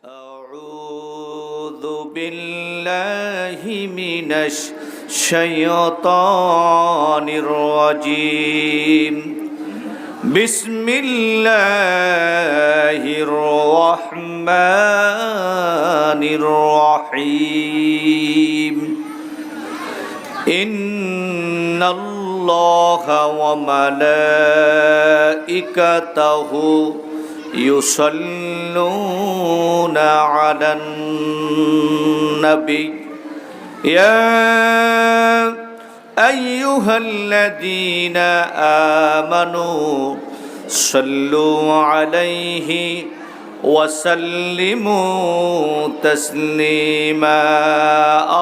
أعوذ بالله من الشيطان الرجيم بسم الله الرحمن الرحيم إن الله وملائكته يصلون على النبي يا أيها الذين آمنوا صلوا عليه وسلموا تسليما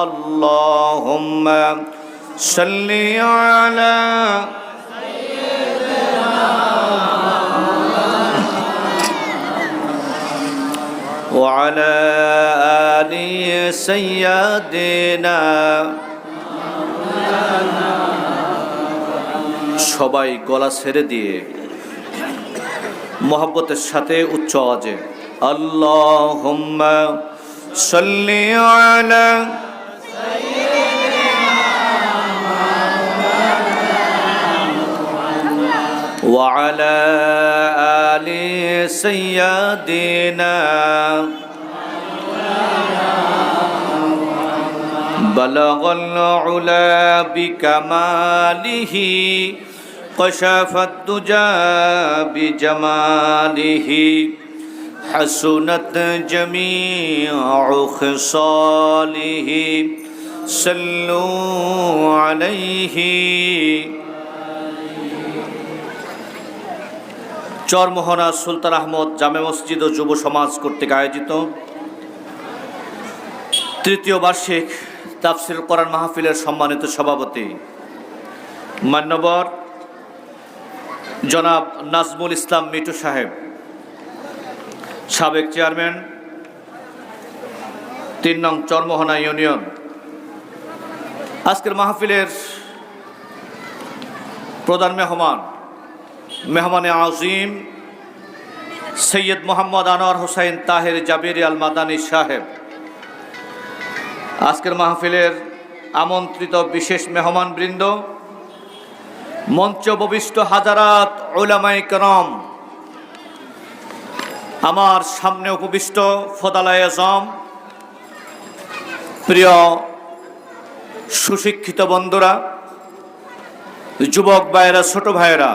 اللهم صل على وعلى آل سيدنا সবাই গলা ছেড়ে দিয়ে মোহাব্বতের সাথে উচ্চ আওয়াজে আল্লাহুম্মা সাল্লি আলা وعلى آل سيدنا بلغ العلا بكماله كشف الدجى بجماله حسنت جميع خصاله صلوا عليه চরমোহনা সুলতান আহমদ জামে মসজিদ ও যুব সমাজ কর্তৃক আয়োজিত তৃতীয় বার্ষিক তাফসীর কোরআন মাহফিলের সম্মানিত সভাপতি মান্যবর জনাব নাজমুল ইসলাম মিটু সাহেব, সাবেক চেয়ারম্যান ৩ নং চরমোহনা ইউনিয়ন, আজকের মাহফিলের প্রধান মেহমানে আজিম সৈয়দ মোহাম্মদ আনোয়ার হোসেন তাহের জাবিরি আল মাদানী সাহেব, আজকের মাহফিলের আমন্ত্রিত বিশেষ মেহমানবৃন্দ, মঞ্চ উপবিষ্ট হাজারাত উলামায়ে কেরাম, আমার সামনে উপবিষ্ট ফদালায়ে আযম, প্রিয় সুশিক্ষিত বন্ধুরা, যুবক ভাইয়েরা, ছোট ভাইয়েরা,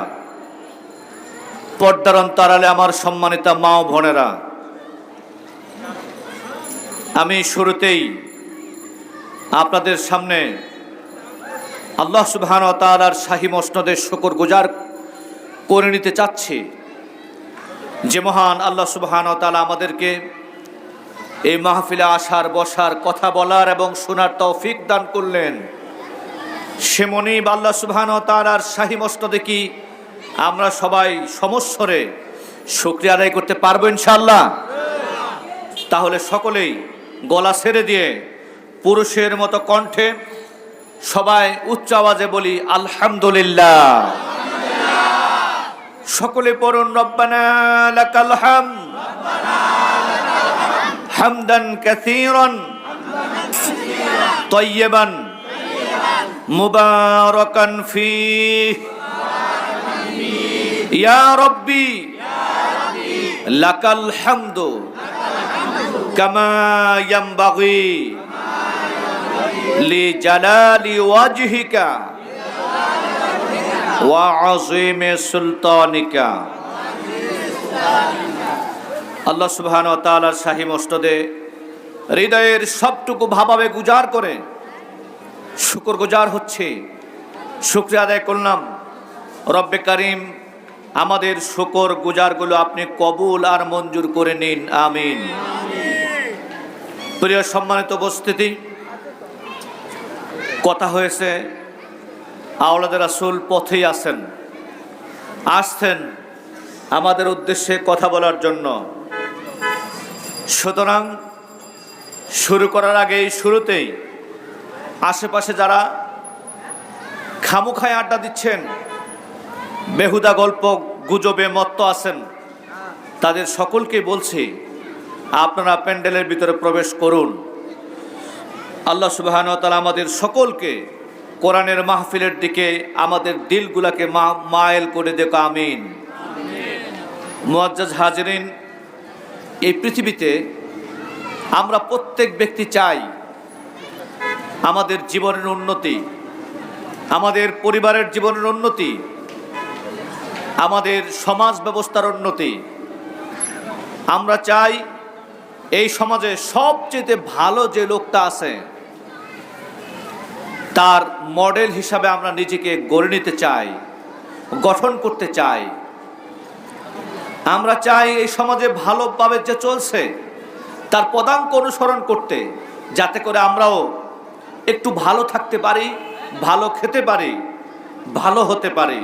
পর্দার অন্তরালে আমার সম্মানিত মা ও বোনেরা, আমি শুরুতেই আপনাদের সামনে আল্লাহ সুবহানাহু ওয়া তাআলার শাহী মসনদের শুকরগুজার করে নিতে চাচ্ছি যে মহান আল্লাহ সুবহানাহু ওয়া তাআলা আমাদেরকে এই মাহফিলে আসার, বসার, কথা বলার এবং শোনার তৌফিক দান করলেন। সে মনিব আল্লাহ সুবহানাহু ওয়া তাআলার শাহী মসনদে কি আমরা সবাই সমস্বরে শুকরিয়া আদায় করতে পারবো ইনশাআল্লাহ? তাহলে সকলেই গলা ছেড়ে দিয়ে পুরুষের মতো কণ্ঠে সবাই উচ্চ আওয়াজে বলি আলহামদুলিল্লাহ। সকলে পড়ুন রব্বানা লাকাল হামদ হামদান কাসীরান তাইয়্যিবান মুবারাকান ফীহি ইয়া রব্বি লাকাল হামদু কামা ইয়ানবাগি লিজালালি ওয়াজহিকা ওয়া আযীমি সুলতানিকা। আল্লাহ সুবহানাহু ওয়া তাআলার শাহী মসনদে হৃদয়ের সবটুকু ভাবাবে গুজার করে শুকরগুজার হচ্ছে, শুকরিয়া আদায় করলাম। রব্বে কারীম আমাদের শুকর গুজারগুলো আপনি কবুল আর মঞ্জুর করে নিন, আমিন। প্রিয় সম্মানিত উপস্থিতি, কথা হয়েছে আওলাদে রাসূল পথেই আসছেন আমাদের উদ্দেশ্যে কথা বলার জন্য। সুতরাং শুরু করার আগেই শুরুতেই আশেপাশে যারা খামুখায় আড্ডা দিচ্ছেন, বেহুদা গল্প গুজবে মত্ত আছেন, তাদের সকলকে বলছি আপনারা প্যান্ডেলের ভিতরে প্রবেশ করুন। আল্লাহ সুবহানাহু ওয়া তাআলা আমাদের সকলকে কোরআনের মাহফিলের দিকে আমাদের দিলগুলাকে মাইল করে দেখ, আমিন। মুআজ্জাজ হাজিরিন, এই পৃথিবীতে আমরা প্রত্যেক ব্যক্তি চাই আমাদের জীবনের উন্নতি, আমাদের পরিবারের জীবনের উন্নতি, আমাদের সমাজ ব্যবস্থার উন্নতি। আমরা চাই এই সমাজে সবচেয়ে ভালো যে লোকটা আছে তার মডেল হিসাবে আমরা নিজেকে গড়ে নিতে চাই, গঠন করতে চাই। আমরা চাই এই সমাজে ভালোভাবে যে চলছে তার পদাঙ্ক অনুসরণ করতে, যাতে করে আমরাও একটু ভালো থাকতে পারি, ভালো খেতে পারি, ভালো হতে পারি।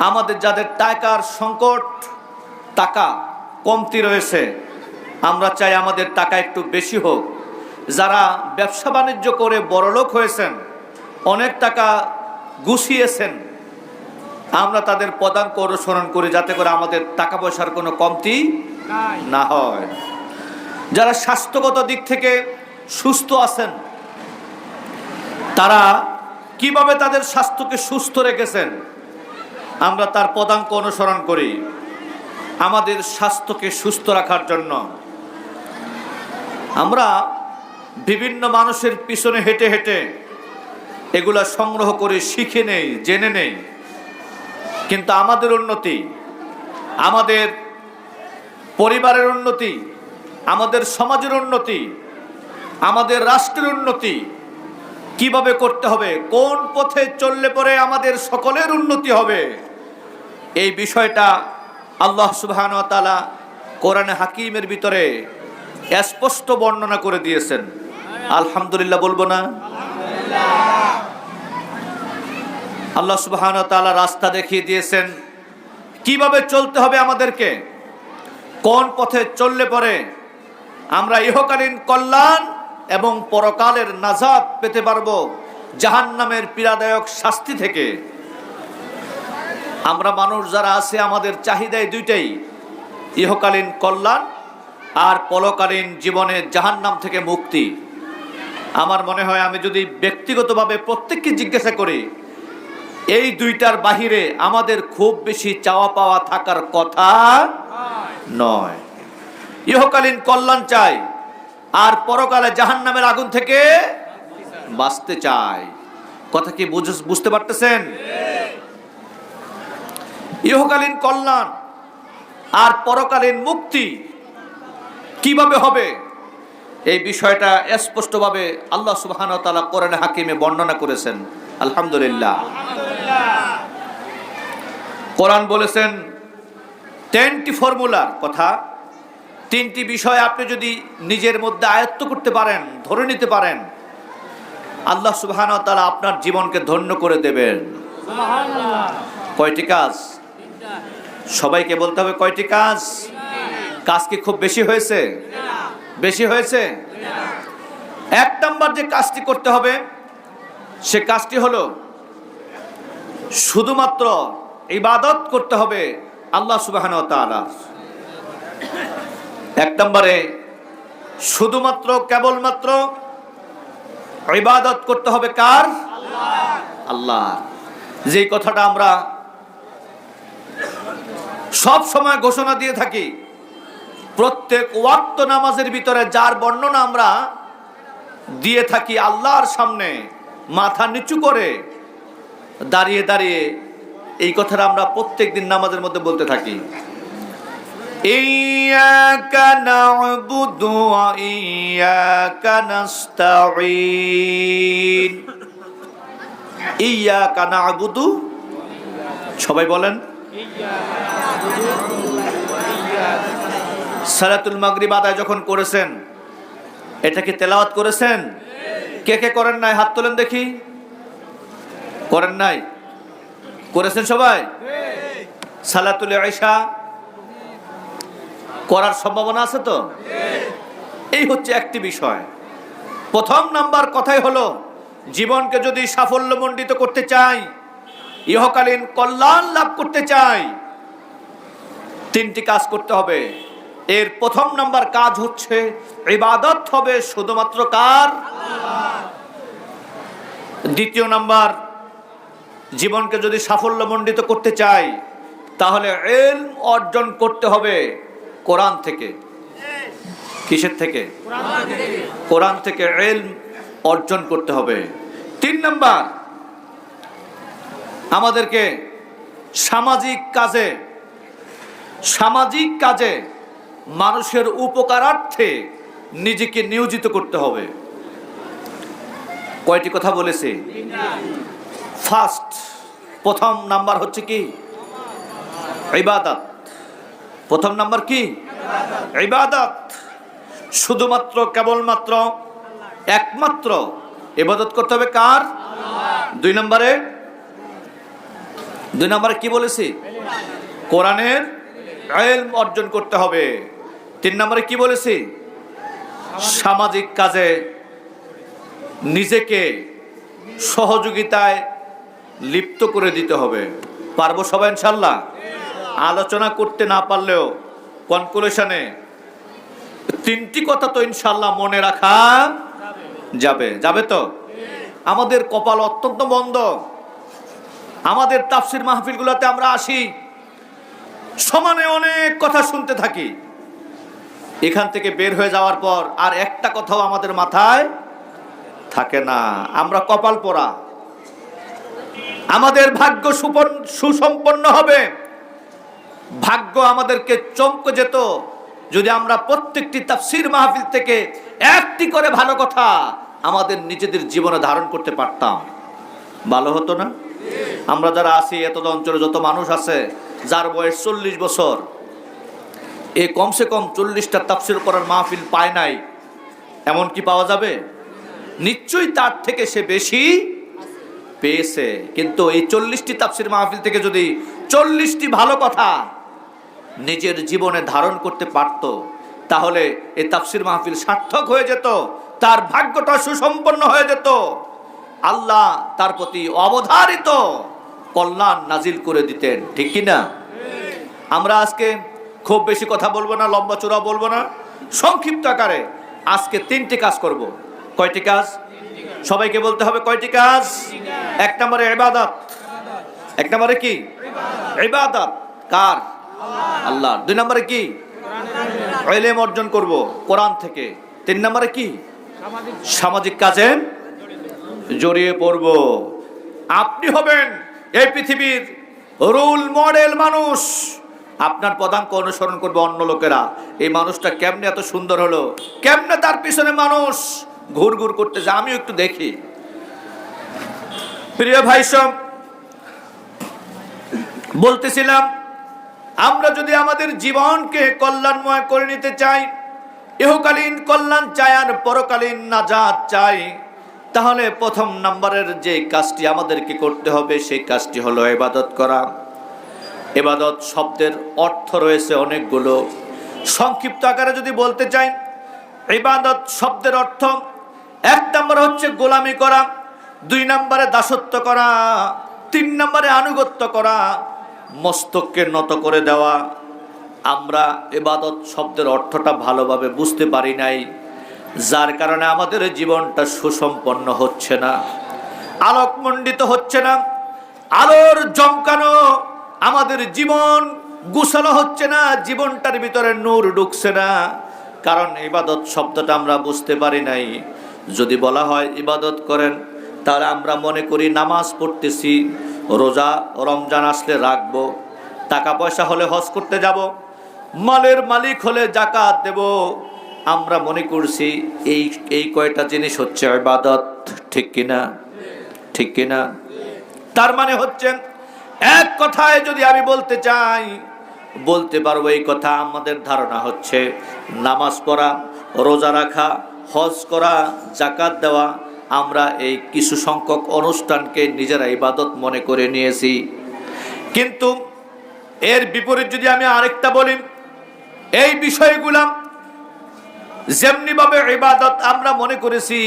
আমাদের যাদের টাকার সংকট, টাকা কমতি রয়েছে, আমরা চাই আমাদের টাকা একটু বেশি হোক। যারা ব্যবসা বাণিজ্য করে বড়লোক হয়েছেন, অনেক টাকা গুছিয়েছেন, আমরা তাদের পদাঙ্ক অনুসরণ করি, যাতে করে আমাদের টাকা পয়সার কোনো কমতি না হয়। যারা স্বাস্থ্যগত দিক থেকে সুস্থ আছেন, তারা কিভাবে তাদের স্বাস্থ্যকে সুস্থ রেখেছেন, আমরা তার পদাঙ্ক অনুসরণ করি আমাদের স্বাস্থ্যকে সুস্থ রাখার জন্য। আমরা বিভিন্ন মানুষের পিছনে হেঁটে হেঁটে এগুলা সংগ্রহ করে শিখে নেই, জেনে নেই, কিন্তু আমাদের উন্নতি, আমাদের পরিবারের উন্নতি, আমাদের সমাজের উন্নতি, আমাদের রাষ্ট্রের উন্নতি কিভাবে করতে হবে, কোন পথে চললে পরে আমাদের সকলের উন্নতি হবে, এই বিষয়টা আল্লাহ সুবহানাহু ওয়া তাআলা কোরআনে হাকিমের ভিতরে স্পষ্ট বর্ণনা করে দিয়েছেন। আলহামদুলিল্লাহ বলবো না? আল্লাহ সুবহানাহু ওয়া তাআলা রাস্তা দেখিয়ে দিয়েছেন কিভাবে চলতে হবে আমাদেরকে, কোন পথে চললে পরে আমরা ইহকালীন কল্যাণ এবং পরকালের নাজাত পেতে পারবো জাহান্নামের পীড়াদায়ক শাস্তি থেকে। আমরা মানুষ যারা আছে, আমাদের চাহিদাই দুইটাই, ইহকালীন কল্যাণ আর পরকালীন জীবনে জাহান্নাম থেকে মুক্তি। আমার মনে হয় আমি যদি ব্যক্তিগতভাবে প্রত্যেককে জিজ্ঞাসা করি, এই দুইটার বাহিরে আমাদের খুব বেশি চাওয়া পাওয়া থাকার কথা নয়। ইহকালীন কল্যাণ চাই আর পরকালে জাহান্নামের আগুন থেকে বাঁচতে চাই। কথা কি বুঝতে পারতেছেন? ইহকালীন কল্যাণ আর পরকালীন মুক্তি কিভাবে হবে, এই বিষয়টা স্পষ্টভাবে আল্লাহ সুবহানাহু ওয়া তাআলা কোরআনে হাকিমে বর্ণনা করেছেন। আলহামদুলিল্লাহ। কোরআন বলেছেন 10টি ফর্মুলার কথা, 3টি বিষয় আপনি যদি নিজের মধ্যে আয়ত্ত করতে পারেন, ধরে নিতে পারেন, আল্লাহ সুবহানাহু ওয়া তাআলা আপনার জীবনকে ধন্য করে দেবেন। সুবহানাল্লাহ। কয়টি কাজ? সবাইকে বলতে হবে কয়টি কাজ? কাজ কি খুব বেশি হয়েছে? বেশি হয়েছে? 1 নাম্বার যে কাজটি করতে হবে সে কাজটি হলো শুধুমাত্র ইবাদত করতে হবে আল্লাহ সুবহানাহু ওয়া তাআলা। 1 নম্বরে শুধুমাত্র কেবলমাত্র ইবাদত করতে হবে কার? আল্লাহ। যে কথাটা আমরা সব সময় ঘোষণা দিয়ে থাকি, প্রত্যেক ওয়াক্ত নামাজের ভিতরে যার বর্ণনা আমরা দিয়ে থাকি, আল্লাহর সামনে মাথা নিচু করে দাঁড়িয়ে দাঁড়িয়ে এই কথাটা আমরা প্রত্যেকদিন নামাজের মধ্যে বলতে থাকি। ইয়্যাকা না'বুদু ওয়া ইয়্যাকা নাস্তাঈন। ইয়্যাকা না'বুদু, সবাই বলেন। সালাতুল মাগরিব আদায় যখন করেছেন, এটা কি তেলাওয়াত করেছেন? কে কে করেন নাই হাত তোলেন দেখি। করেন নাই? করেছেন সবাই? সালাতুল ইশা করার সম্ভাবনা আছে তো? এই হচ্ছে একটি বিষয়। প্রথম নাম্বার কথাই হলো, জীবনকে যদি সাফল্যমণ্ডিত করতে চাই, ইহকালীন কল্যাণ লাভ করতে চাই, 3টি কাজ করতে হবে। এর প্রথম নাম্বার কাজ হচ্ছে ইবাদত হবে শুধুমাত্র কার? দ্বিতীয় নাম্বার, জীবনকে যদি সাফল্যমণ্ডিত করতে চাই তাহলে ইলম অর্জন করতে হবে কোরআন থেকে। কিসের থেকে? কোরআন থেকে ইলম অর্জন করতে হবে। তিন নাম্বার, আমাদেরকে সামাজিক কাজে মানুষের উপকারার্থে নিজেকে নিয়োজিত করতে হবে। কয়টি কথা বলেছি? ফার্স্ট, প্রথম নাম্বার হচ্ছে কি? ইবাদত। প্রথম নাম্বার কি? ইবাদত। শুধুমাত্র, কেবলমাত্র, একমাত্র ইবাদত করতে হবে কার? দুই নম্বরে কি বলেছি? কোরআনের ইলম অর্জন করতে হবে। তিন নম্বরে কি বলেছি? সামাজিক কাজে নিজেকে সহযোগিতায় লিপ্ত করে দিতে হবে। পারবো সবাই ইনশাআল্লাহ? আলোচনা করতে না পারলেও কনক্লুশনে তিনটি কথা তো ইনশাআল্লাহ মনে রাখা যাবে তো? আমাদের কপাল অত্যন্ত বন্ধ। আমাদের তাফসির মাহফিলগুলোতে আমরা আসি, সমানে অনেক কথা শুনতে থাকি, এখান থেকে বের হয়ে যাওয়ার পর আর একটা কথাও আমাদের মাথায় থাকে না। আমরা কপাল পোড়া। আমাদের ভাগ্য সুসম্পন্ন হবে, ভাগ্য আমাদেরকে চমকে যেত যদি আমরা প্রত্যেকটি তাফসির মাহফিল থেকে একটি করে ভালো কথা আমাদের নিজেদের জীবনে ধারণ করতে পারতাম। ভালো হতো না? আমরা যারা আছি, এত অঞ্চলে যত মানুষ আছে যার বয়স 40 বছর, এ কমসে কম 40টা তাফসির করার মাহফিল পায় নাই, এমন কি পাওয়া যাবে? নিশ্চয়ই তার থেকে সে বেশি পেয়েছে। কিন্তু এই 40টি তাফসির মাহফিল থেকে যদি 40টি ভালো কথা নিজের জীবনে ধারণ করতে পারত, তাহলে এই তাফসির মাহফিল সার্থক হয়ে যেত, তার ভাগ্যটা সুসম্পন্ন হয়ে যেত, আল্লাহ তার প্রতি অবধারিত কল্যাণ নাজিল করে দিতেন। ঠিক কি না? আমরা আজকে খুব বেশি কথা বলবো না, লম্বা চূড়া বলবো না, সংক্ষিপ্ত আকারে আজকে 3টি কাজ করব। কয়টি কাজ? সবাইকে বলতে হবে কয়টি কাজ? এক নম্বরে ইবাদত। এক নম্বরে কি? ইবাদত। কার? আল্লাহ। 2 নম্বরে কি? ইলম অর্জন করব কোরআন থেকে। 3 নম্বরে কি? সামাজিক কাজে জড়িয়ে পড়ব। আপনি হবেন এই পৃথিবীর রোল মডেল মানুষ। আপনার পদাঙ্ক অনুসরণ করবে অন্য লোকেরা। এই মানুষটা কেমনে এত সুন্দর হলো, কেমনে তার পিছনে মানুষ ঘুরঘুর করতেছে, আমিও একটু দেখি। প্রিয় ভাই সব, বলতেছিলাম, আমরা যদি আমাদের জীবনকে কল্যাণময় করে নিতে চাই, ইহকালীন কল্যাণ চাই আর পরকালীন নাজাত চাই, তাহলে প্রথম নাম্বারের যে কাজটি আমাদেরকে করতে হবে সেই কাজটি হলো ইবাদত করা। ইবাদত শব্দের অর্থ রয়েছে অনেকগুলো। সংক্ষিপ্ত আকারে যদি বলতে চাই, ইবাদত শব্দের অর্থ 1 নম্বর হচ্ছে গোলামি করা, 2 নম্বরে দাসত্ব করা, 3 নম্বরে আনুগত্য করা, মস্তককে নত করে দেওয়া। আমরা ইবাদত শব্দের অর্থটা ভালোভাবে বুঝতে পারি নাই, যার কারণে আমাদের জীবনটা সুসম্পন্ন হচ্ছে না, আলোকমণ্ডিত হচ্ছে না, আলোর জমকানো আমাদের জীবন গুছানো হচ্ছে না, জীবনটার ভিতরে নূর ঢুকছে না, কারণ ইবাদত শব্দটা আমরা বুঝতে পারি নাই। যদি বলা হয় ইবাদত করেন, তাহলে আমরা মনে করি নামাজ পড়তেছি, রোজা রমজান আসলে রাখবো, টাকা পয়সা হলে হজ করতে যাব, মালের মালিক হলে যাকাত দেব। আমরা মনে করছি এই কয়টা জিনিস হচ্ছে ইবাদত। ঠিক কিনা? ঠিক কিনা? তার মানে হচ্ছে, এক কথায় যদি আমি বলতে চাই, বলতে পারবো এই কথা, আমাদের ধারণা হচ্ছে নামাজ পড়া, রোজা রাখা, হজ করা, যাকাত দেওয়া, আমরা এই কিছু সংখ্যক অনুষ্ঠানকে নিজেরা ইবাদত মনে করে নিয়েছি। কিন্তু এর বিপরীত যদি আমি আরেকটা বলি, এই বিষয়গুলা যেমনিভাবে ইবাদত আমরা মনে করেছি,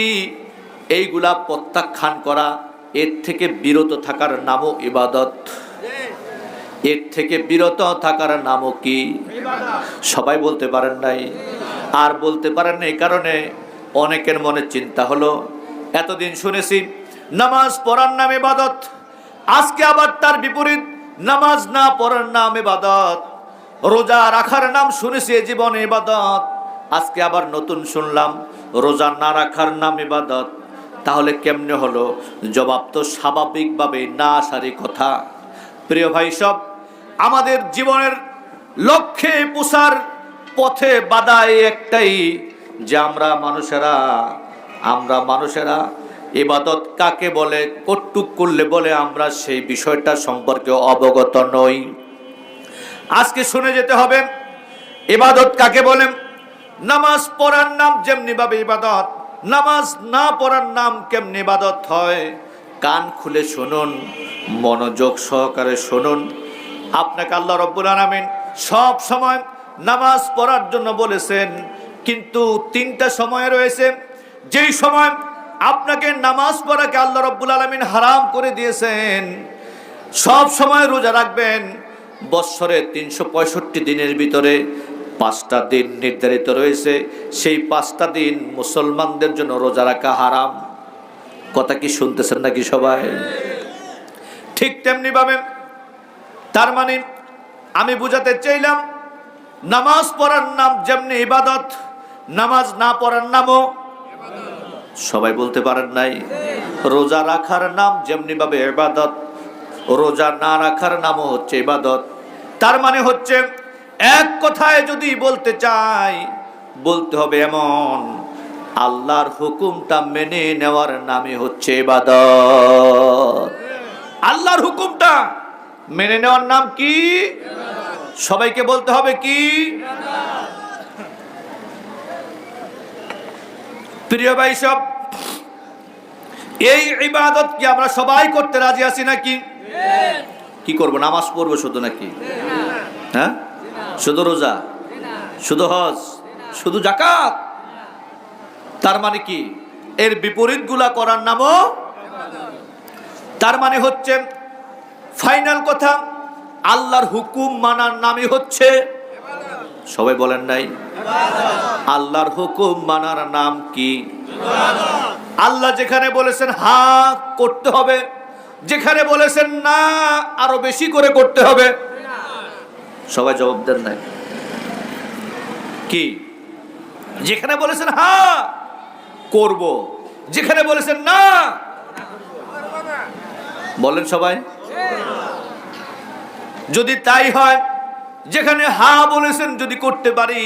এইগুলা প্রত্যাখ্যান করা, এর থেকে বিরত থাকার নামও ইবাদত। এর থেকে বিরত থাকার নামও কি? সবাই বলতে পারেন নাই। আর বলতে পারেন এই কারণে অনেকের মনে চিন্তা হলো, এতদিন শুনেছি নামাজ পড়ার নাম ইবাদত, আজকে আবার তার বিপরীত, নামাজ না পড়ার নাম ইবাদত। রোজা রাখার নাম শুনেছি জীবনে ইবাদত, আজকে আবার নতুন শুনলাম রোজা না রাখার নাম ইবাদত। তাহলে কেমনে হলো? জবাব তো স্বাভাবিকভাবে না আসারই কথা। প্রিয় ভাই সব, আমাদের জীবনের লক্ষ্যে পৌঁছার পথে বাধা একটাই, যে আমরা মানুষেরা ইবাদত কাকে বলে, কটুক করলে বলে আমরা সেই বিষয়টা সম্পর্কে অবগত নই। আজকে শুনে যেতে হবে ইবাদত কাকে বলে। নামাজ পড়ার নাম যেমনি ভাবে ইবাদত, নামাজ না পড়ার নাম কেমনি ইবাদত হয়। কান খুলে শুনুন, মনোযোগ সহকারে শুনুন। আপনাকে আল্লাহ রাব্বুল আলামিন সব সময় নামাজ পড়ার জন্য বলেছেন, কিন্তু তিনটা সময় রয়েছে যেই সময় আপনাকে নামাজ পড়াকে আল্লাহ রাব্বুল আলামিন হারাম করে দিয়েছেন। সব সময় রোজা রাখবেন। বৎসরে ৩৬৫ দিনের ভিতরে 5টা দিন নির্ধারিত রয়েছে, সেই 5টা দিন মুসলমানদের জন্য রোজা রাখা হারাম। কথা কি শুনতেছেন নাকি সবাই? ঠিক তেমনি ভাবে, তার মানে আমি বুঝাতে চাইলাম, নামাজ পড়ার নাম যেমনি ইবাদত, নামাজ না পড়ার নামও। সবাই বলতে পারেন নাই। রোজা রাখার নাম যেমনি ভাবে ইবাদত, রোজা না রাখার নামও হচ্ছে ইবাদত। তার মানে হচ্ছে, এক কথায় যদি বলতে চাই, বলতে হবে এমন, আল্লাহর হুকুমটা মেনে নেওয়ার নামই হচ্ছে ইবাদত। আল্লাহর হুকুমটা মেনে নেওয়ার নাম কি? সবাইকে বলতে হবে কি? প্রিয় ভাই সব, এই ইবাদত কি আমরা সবাই করতে রাজি আছি নাকি? কি করব? নামাজ পড়বো শুধু নাকি? হ্যাঁ, শুধু রোজা, শুধু হজ, শুধু যাকাত? তার মানে কি? এর বিপরীত গুলা করার নামও। তার মানে হচ্ছে, ফাইনাল কথা, আল্লাহর হুকুম মানার নামই হচ্ছে। সবাই বলেন নাই। আল্লাহর হুকুম মানার নাম কি? আল্লাহ যেখানে বলেছেন হা করতে হবে, যেখানে বলেছেন না আরো বেশি করে করতে হবে। সবাই জবাব দেন নাই কি? যেখানে বলেছেন হা করব, যেখানে বলেছেন না বলেন সবাই। যদি তাই হয়, যেখানে হা বলেছেন যদি করতে পারি,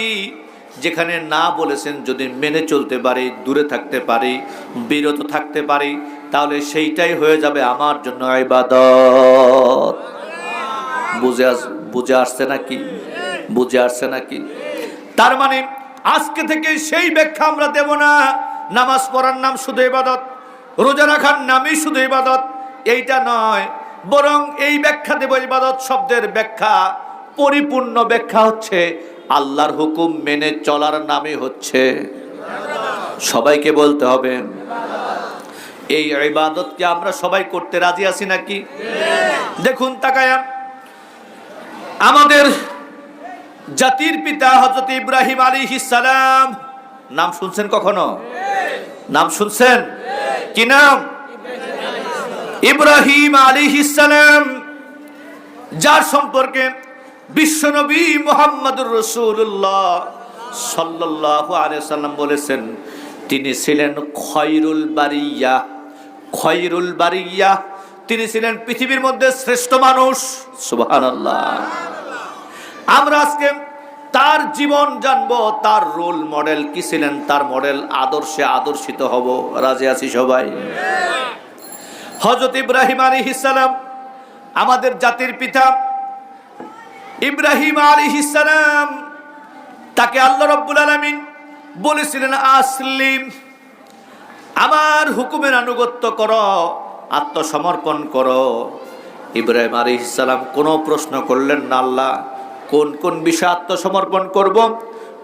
যেখানে না বলেছেন যদি মেনে চলতে পারি, দূরে থাকতে পারি, বিরত থাকতে পারি, তাহলে সেইটাই হয়ে যাবে আমার জন্য ইবাদত। বুঝে আসছে নাকি? বুঝে আসছে নাকি? তার মানে আজকে থেকে সেই ব্যাখ্যা আমরা দেব না, নামাজ পড়ার নাম শুধু ইবাদত, রোজা রাখার নামই শুধু ইবাদত, এইটা নয়। বরং এই ব্যাখ্যা দেব, ইবাদত শব্দের ব্যাখ্যা, পরিপূর্ণ ব্যাখ্যা হচ্ছে আল্লাহর হুকুম মেনে চলার নামই হচ্ছে। সবাইকে বলতে হবে, এই ইবাদতকে আমরা সবাই করতে রাজি আছি নাকি? দেখুন তাকায়া, আমাদের জাতির পিতা হযরত ইব্রাহিম আলাইহিস সালাম, নাম শুনছেন কখনো? নাম শুনছেন? কি নাম? ইব্রাহিম আলাইহিস সালাম, যার সম্পর্কে বিশ্বনবী মুহাম্মদুর রাসূলুল্লাহ সাল্লাল্লাহু আলাইহি সাল্লাম বলেছেন, তিনি ছিলেন খয়রুল বারিয়া। খয়রুল বারিয়া, তিনি ছিলেন পৃথিবীর মধ্যে শ্রেষ্ঠ মানুষ। সুবহানাল্লাহ। আমরা আজকে তার জীবন জানবো, তার রোল মডেল কি ছিলেন, তার মডেল আদর্শে আদর্শিত হব। রাজি আছি সবাই? হযরত ইব্রাহিম আলাইহিস সালাম, আমাদের জাতির পিতা ইব্রাহিম আলাইহিস সালাম, তাকে আল্লাহ রাব্বুল আলামিন বলেছিলেন, আসলিম, আমার হুকুমের আনুগত্য করো, আত্মসমর্পণ করো। ইব্রাহিম আলাইহিস সালাম কোনো প্রশ্ন করলেন না, আল্লাহ কোন কোন বিষয়ে আত্মসমর্পণ করব,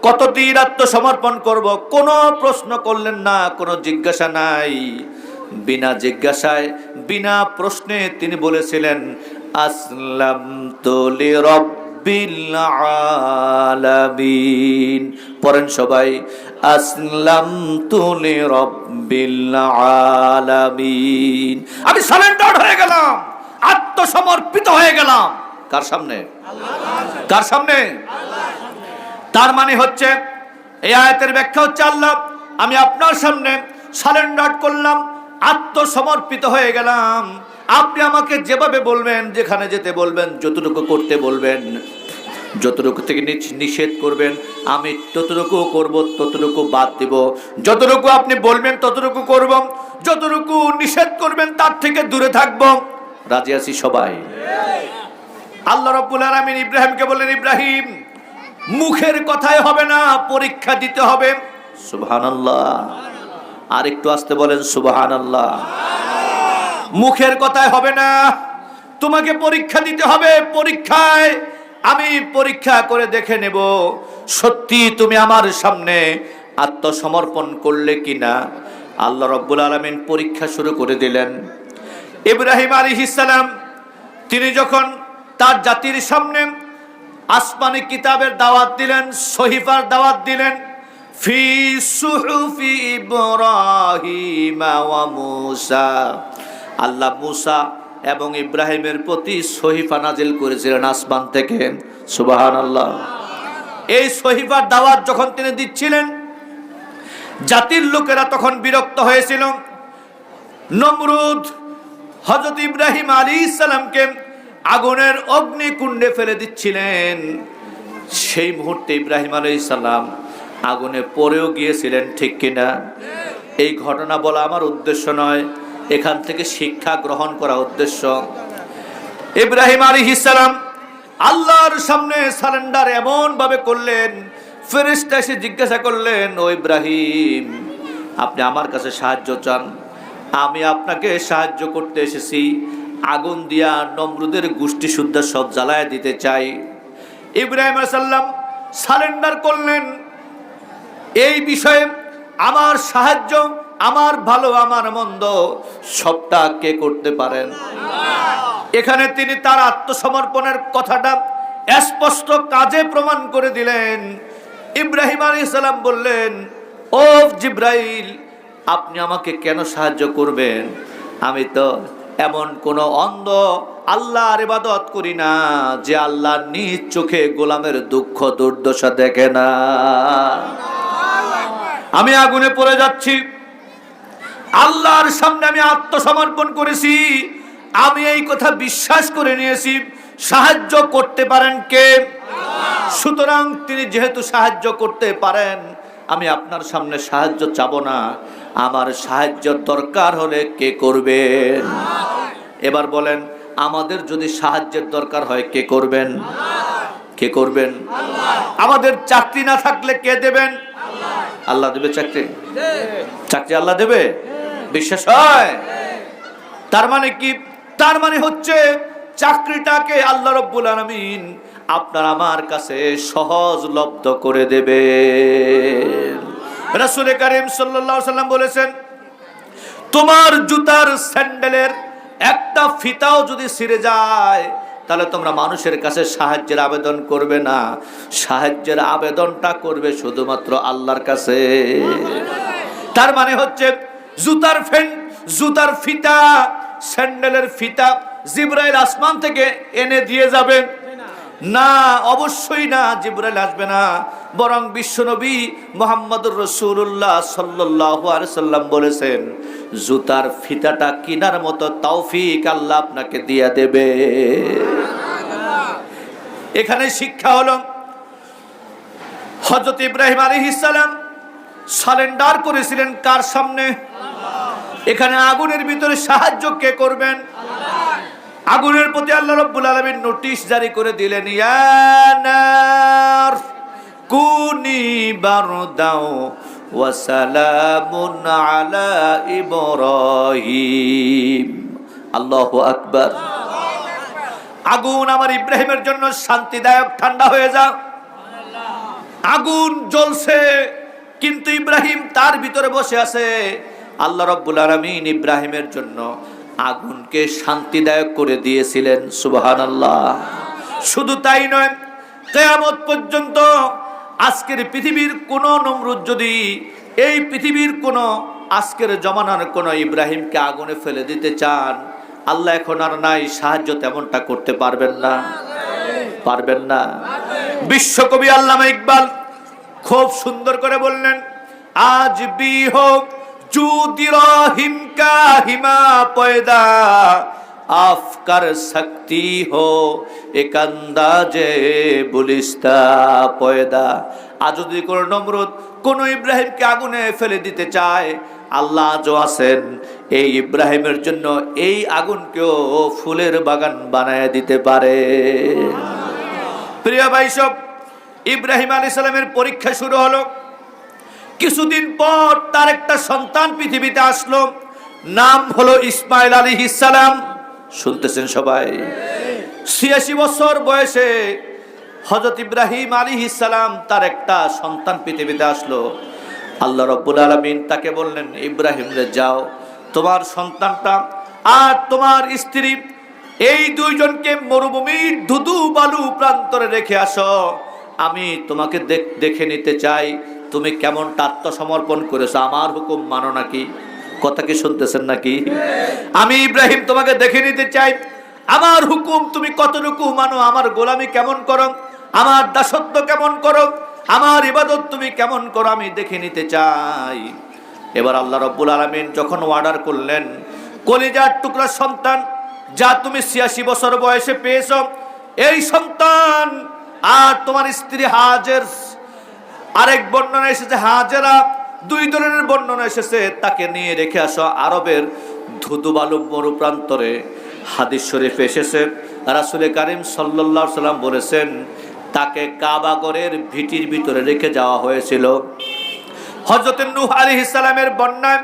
কতদিন আত্মসমর্পণ করব, কোনো প্রশ্ন করলেন না, কোনো জিজ্ঞাসা নাই। বিনা জিজ্ঞাসায়, বিনা প্রশ্নে তিনি বলেছিলেন, আসলামতু লিরাব্বিল আলামিন। পড়েন সবাই, আসলামতু লিরাব্বিল আলামিন। আমি সারেন্ডার হয়ে গেলাম, আত্মসমর্পিত হয়ে গেলাম। কার সামনে? কার সামনে? তার মানে হচ্ছে, এই আয়াতের ব্যাখ্যা হচ্ছে, আল্লাহ আমি আপনার সামনে সারেন্ডার করলাম, আত্মসমর্পিত হয়ে গেলাম। আপনি আমাকে যেভাবে বলবেন, যেখানে যেতে বলবেন, যতটুকু করতে বলবেন, যতটুকু থেকে নিষেধ করবেন আমি ততটুকু করব, ততটুকু বাদ দিব। যতটুকু আপনি বলবেন ততটুকু করব, যতটুকু নিষেধ করবেন তার থেকে দূরে থাকব। রাজি আছি সবাই? আল্লাহ রাব্বুল আলামিন ইব্রাহিমকে বললেন, ইব্রাহিম মুখের কথাই হবে না, পরীক্ষা দিতে হবে। সুবহানাল্লাহ। আর একটু আস্তে বলেন সুবহানাল্লাহ। মুখের কথাই হবে না, তোমাকে পরীক্ষা দিতে হবে। পরীক্ষায় আমি পরীক্ষা করে দেখে নেব সত্যি তুমি আমার সামনে আত্মসমর্পণ করলে কিনা। আল্লাহ রাব্বুল আলামিন পরীক্ষা শুরু করে দিলেন। ইব্রাহিম আলাইহিস সালাম তিনি যখন তার জাতির সামনে আসমানি কিতাবের দাওয়াত দিলেন, সহিফার দাওয়াত দিলেন, ফি সুহুফি ইব্রাহিম ওয়া মূসা, আল্লাহ মূসা এবং ইব্রাহিমের প্রতি সহিফা নাজিল করেছিলেন আসমান থেকে। সুবহানাল্লাহ। এই সহিফার দাওয়াত যখন তিনি দিচ্ছিলেন, জাতির লোকেরা তখন বিরক্ত হয়েছিল। নমরুদ হযরত ইব্রাহিম আলাইহিস সালামকে আগুনের অগ্নিকুণ্ডে ফেলে দিচ্ছিলেন। সেই মুহূর্তে ইব্রাহিম আলাইহিস সালাম আগুনে পড়েও গিয়েছিলেন, ঠিক কিনা? এই ঘটনা বলা আমার উদ্দেশ্য নয়, এখান থেকে শিক্ষা গ্রহণ করা উদ্দেশ্য। ইব্রাহিম আলাইহিস সালাম আল্লাহর সামনে সারেন্ডার এমন ভাবে করলেন, ফেরেশতা এসে জিজ্ঞাসা করলেন, ও ইব্রাহিম আপনি আমার কাছে সাহায্য চান, আমি আপনাকে সাহায্য করতে এসেছি। আগুন দিয়া নমরুদের গোষ্ঠী শুদ্ধ সব জ্বালায় দিতে চাই। ইব্রাহিম আলাইহিস সালাম সারেন্ডার করলেন। এই বিষয়ে আমার সাহায্য, আমার ভালো আমার মন্দ সবটা কে করতে পারেন? এখানে তিনি তার আত্মসমর্পণের কথাটা স্পষ্ট কাজে প্রমাণ করে দিলেন। ইব্রাহিম আলাইহিস সালাম বললেন, ও জিব্রাইল আপনি আমাকে কেন সাহায্য করবেন? আমি তো এমন কোন অন্ধ আল্লাহর ইবাদত করি না যে আল্লাহর নিজ চোখে গোলামের দুঃখ দুর্দশা দেখে না। আমি আগুনে পড়ে যাচ্ছি, আল্লাহর সামনে আমি আত্মসমর্পণ করেছি, আমি এই কথা বিশ্বাস করে নিয়েছি সাহায্য করতে পারেন কে? সুতরাং তিনি যেহেতু সাহায্য করতে পারেন, আমি আপনার সামনে সাহায্য চাবো না। আমার সাহায্যের দরকার হলে কে করবেন? এবার বলেন, আমাদের যদি সাহায্যের দরকার হয় কে করবেন? কে করবেন? আমাদের চাকরি না থাকলে কে দেবেন? আল্লাহ দেবে চাকরি? চাকরি আল্লাহ দেবে? বিশ্বাস হয়? তার মানে কি? তার মানে হচ্ছে চাকরিটাকে আল্লাহ রাব্বুল আলামিন আপনার আমার কাছে সহজলভ্য করে দেবে। রাসূল কারীম সাল্লাল্লাহু আলাইহি ওয়াসাল্লাম বলেছেন, তোমার জুতার স্যান্ডেলের একটা ফিতাও যদি ছিঁড়ে যায় তাহলে তোমরা মানুষের কাছে সাহায্যের আবেদন করবে না, সাহায্যের আবেদনটা করবে শুধুমাত্র আল্লাহর কাছে। তার মানে হচ্ছে জুতার ফিতা, স্যান্ডেলের ফিতা জিবরাইল আসমান থেকে এনে দিয়ে যাবে না? অবশ্যই না, জিবরাইল আসবে না। বরং বিশ্বনবী মুহাম্মদুর রাসূলুল্লাহ সাল্লাল্লাহু আলাইহি সাল্লাম বলেছেন, জুতার ফিতাটা কিনার মতো তৌফিক আল্লাহ আপনাকে দিয়ে দেবে। এখানে শিক্ষা হলো, হযরত ইব্রাহিম আলাইহিস সালাম সারেন্ডার করেছিলেন কার সামনে? এখানে আগুনের ভিতরে সাহায্য কে করবেন? আগুনের প্রতি আল্লাহ রাব্বুল আলামিন নোটিশ জারি করে দিলেন, ইয়া নার কুনি বারদাও ওয়া সালামুন আলা ইব্রাহিম। আল্লাহু আকবার। আগুন আমার ইব্রাহিমের জন্য শান্তিদায়ক, ঠান্ডা হয়ে যাও। আগুন জ্বলছে কিন্তু ইব্রাহিম তার ভিতরে বসে আছে। আল্লাহ রাব্বুল আলামিন ইব্রাহিমের জন্য আগুনকে শান্তিদায়ক করে দিয়েছিলেন। সুবহানাল্লাহ। শুধু তাই নয়, কিয়ামত পর্যন্ত আজকের পৃথিবীর কোন নমরুদ যদি এই পৃথিবীর কোন আজকের জমানার কোন ইব্রাহিমকে আগুনে ফেলে দিতে চান, আল্লাহ এখন আর নাই, সাহায্য তেমনটা করতে পারবেন না, পারবেন না। বিশ্বকবি আল্লামা ইকবাল খুব সুন্দর করে বললেন, আজ বি হোক জুদি রহিম কা হিমা পয়দা, আফকার শক্তি হো এক আন্দাজে বুলিস্তা পয়দা। আজ যদি কোন নমরুদ কোন ইব্রাহিমকে আগুনে ফেলে দিতে চায়, আল্লাহ আজও আছেন এই ইব্রাহিমের জন্য এই আগুনকেও ফুলের বাগান বানায় দিতে পারে। প্রিয় ভাই সব, ইব্রাহিম আলাইহিস সালামের পরীক্ষা শুরু হলো। কিছুদিন পর তার একটা সন্তান পৃথিবীতে আসলো, নাম হলো ইসমাইল আলাইহিস সালাম। শুনতেছেন সবাই? ৮৬ বছর বয়সে হযরত ইব্রাহিম আলাইহিস সালাম তার একটা সন্তান পৃথিবীতে আসলো। আল্লাহ রাব্বুল আলামিন তাকে বললেন, ইব্রাহিম রে যাও, তোমার সন্তানটা আর তোমার স্ত্রী এই দুইজনকে মরুভূমির ধুধু বালু প্রান্তরে রেখে আসো, আমি তোমাকে দেখে নিতে চাই তুমি কেমনটা আত্মসমর্পণ করেছো, আমার হুকুম মানো নাকি। কথা কি শুনতেছেন নাকি? আমি ইব্রাহিম তোমাকে দেখে নিতে চাই, আমার হুকুম তুমি কতটুকু মানো, আমার গোলামি কেমন করো, আমার দাসত্ব কেমন করো, আমার ইবাদত তুমি কেমন করো, আমি দেখে নিতে চাই। এবার আল্লাহ রাব্বুল আলামিন যখন অর্ডার করলেন, কলিজার টুকরা সন্তান যা তুমি ৮৬ বছর বয়সে পেয়েছো, এই সন্তান আর তোমার স্ত্রী হাজের, আরেক বর্ণনা এসেছে হাজেরা, দুই ধরনের বর্ণনা এসেছে, তাকে নিয়ে রেখে আসো আরবের ধুধুবালু মরু প্রান্তরে। হাদিস শরীফে এসেছে রাসূল কারীম সাল্লাল্লাহু আলাইহি সাল্লাম বলেছেন, তাকে কাবাগরের ভিটির ভিতরে রেখে যাওয়া হয়েছিল। হযরত নূহ আলাইহিস সালামের বন্যায়,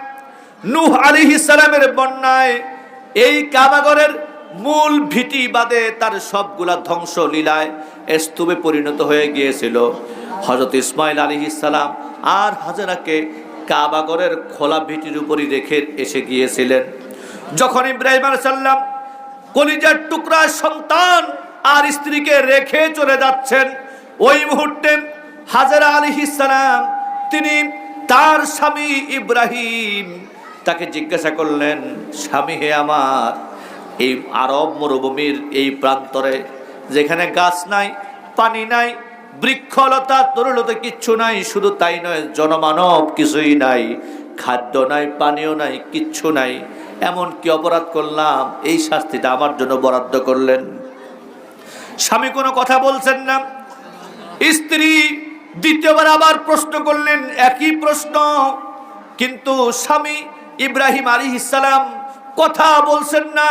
নূহ আলাইহিস সালামের বন্যায় এই কাবাগরের মূল ভিটি বাদে তার সবগুলা ধ্বংস লীলায় স্তূপে পরিণত হয়ে গিয়েছিল। হযরত ইসমাইল আলাইহিস সালাম আর হাজেরাকে কাবাগরের খোলা ভিটির উপরই রেখে এসে গিয়েছিলেন। যখন ইব্রাহিম আলাইহিস সালাম কলিজার টুকরা সন্তান আর স্ত্রীকে রেখে চলে যাচ্ছেন, ওই মুহূর্তে হাজেরা আলাইহিস সালাম তিনি তার স্বামী ইব্রাহিম তাকে জিজ্ঞাসা করলেন, স্বামী হে আমার, এই আরব মরুভূমির এই প্রান্তরে যেখানে গাছ নাই, পানি নাই, বৃক্ষলতা তরুলতা কিচ্ছু নাই, শুধু তাই নয় জনমানব কিছুই নাই, খাদ্য নাই, পানীয় নাই, কিচ্ছু নাই, এমন কি অপরাধ করলাম এই শাস্তিটা আমার জন্য বরাদ্দ করলেন? স্বামী কোনো কথা বলছেন না। স্ত্রী দ্বিতীয়বার আবার প্রশ্ন করলেন, একই প্রশ্ন, কিন্তু স্বামী ইব্রাহিম আলাইহিস সালাম কথা বলছেন না,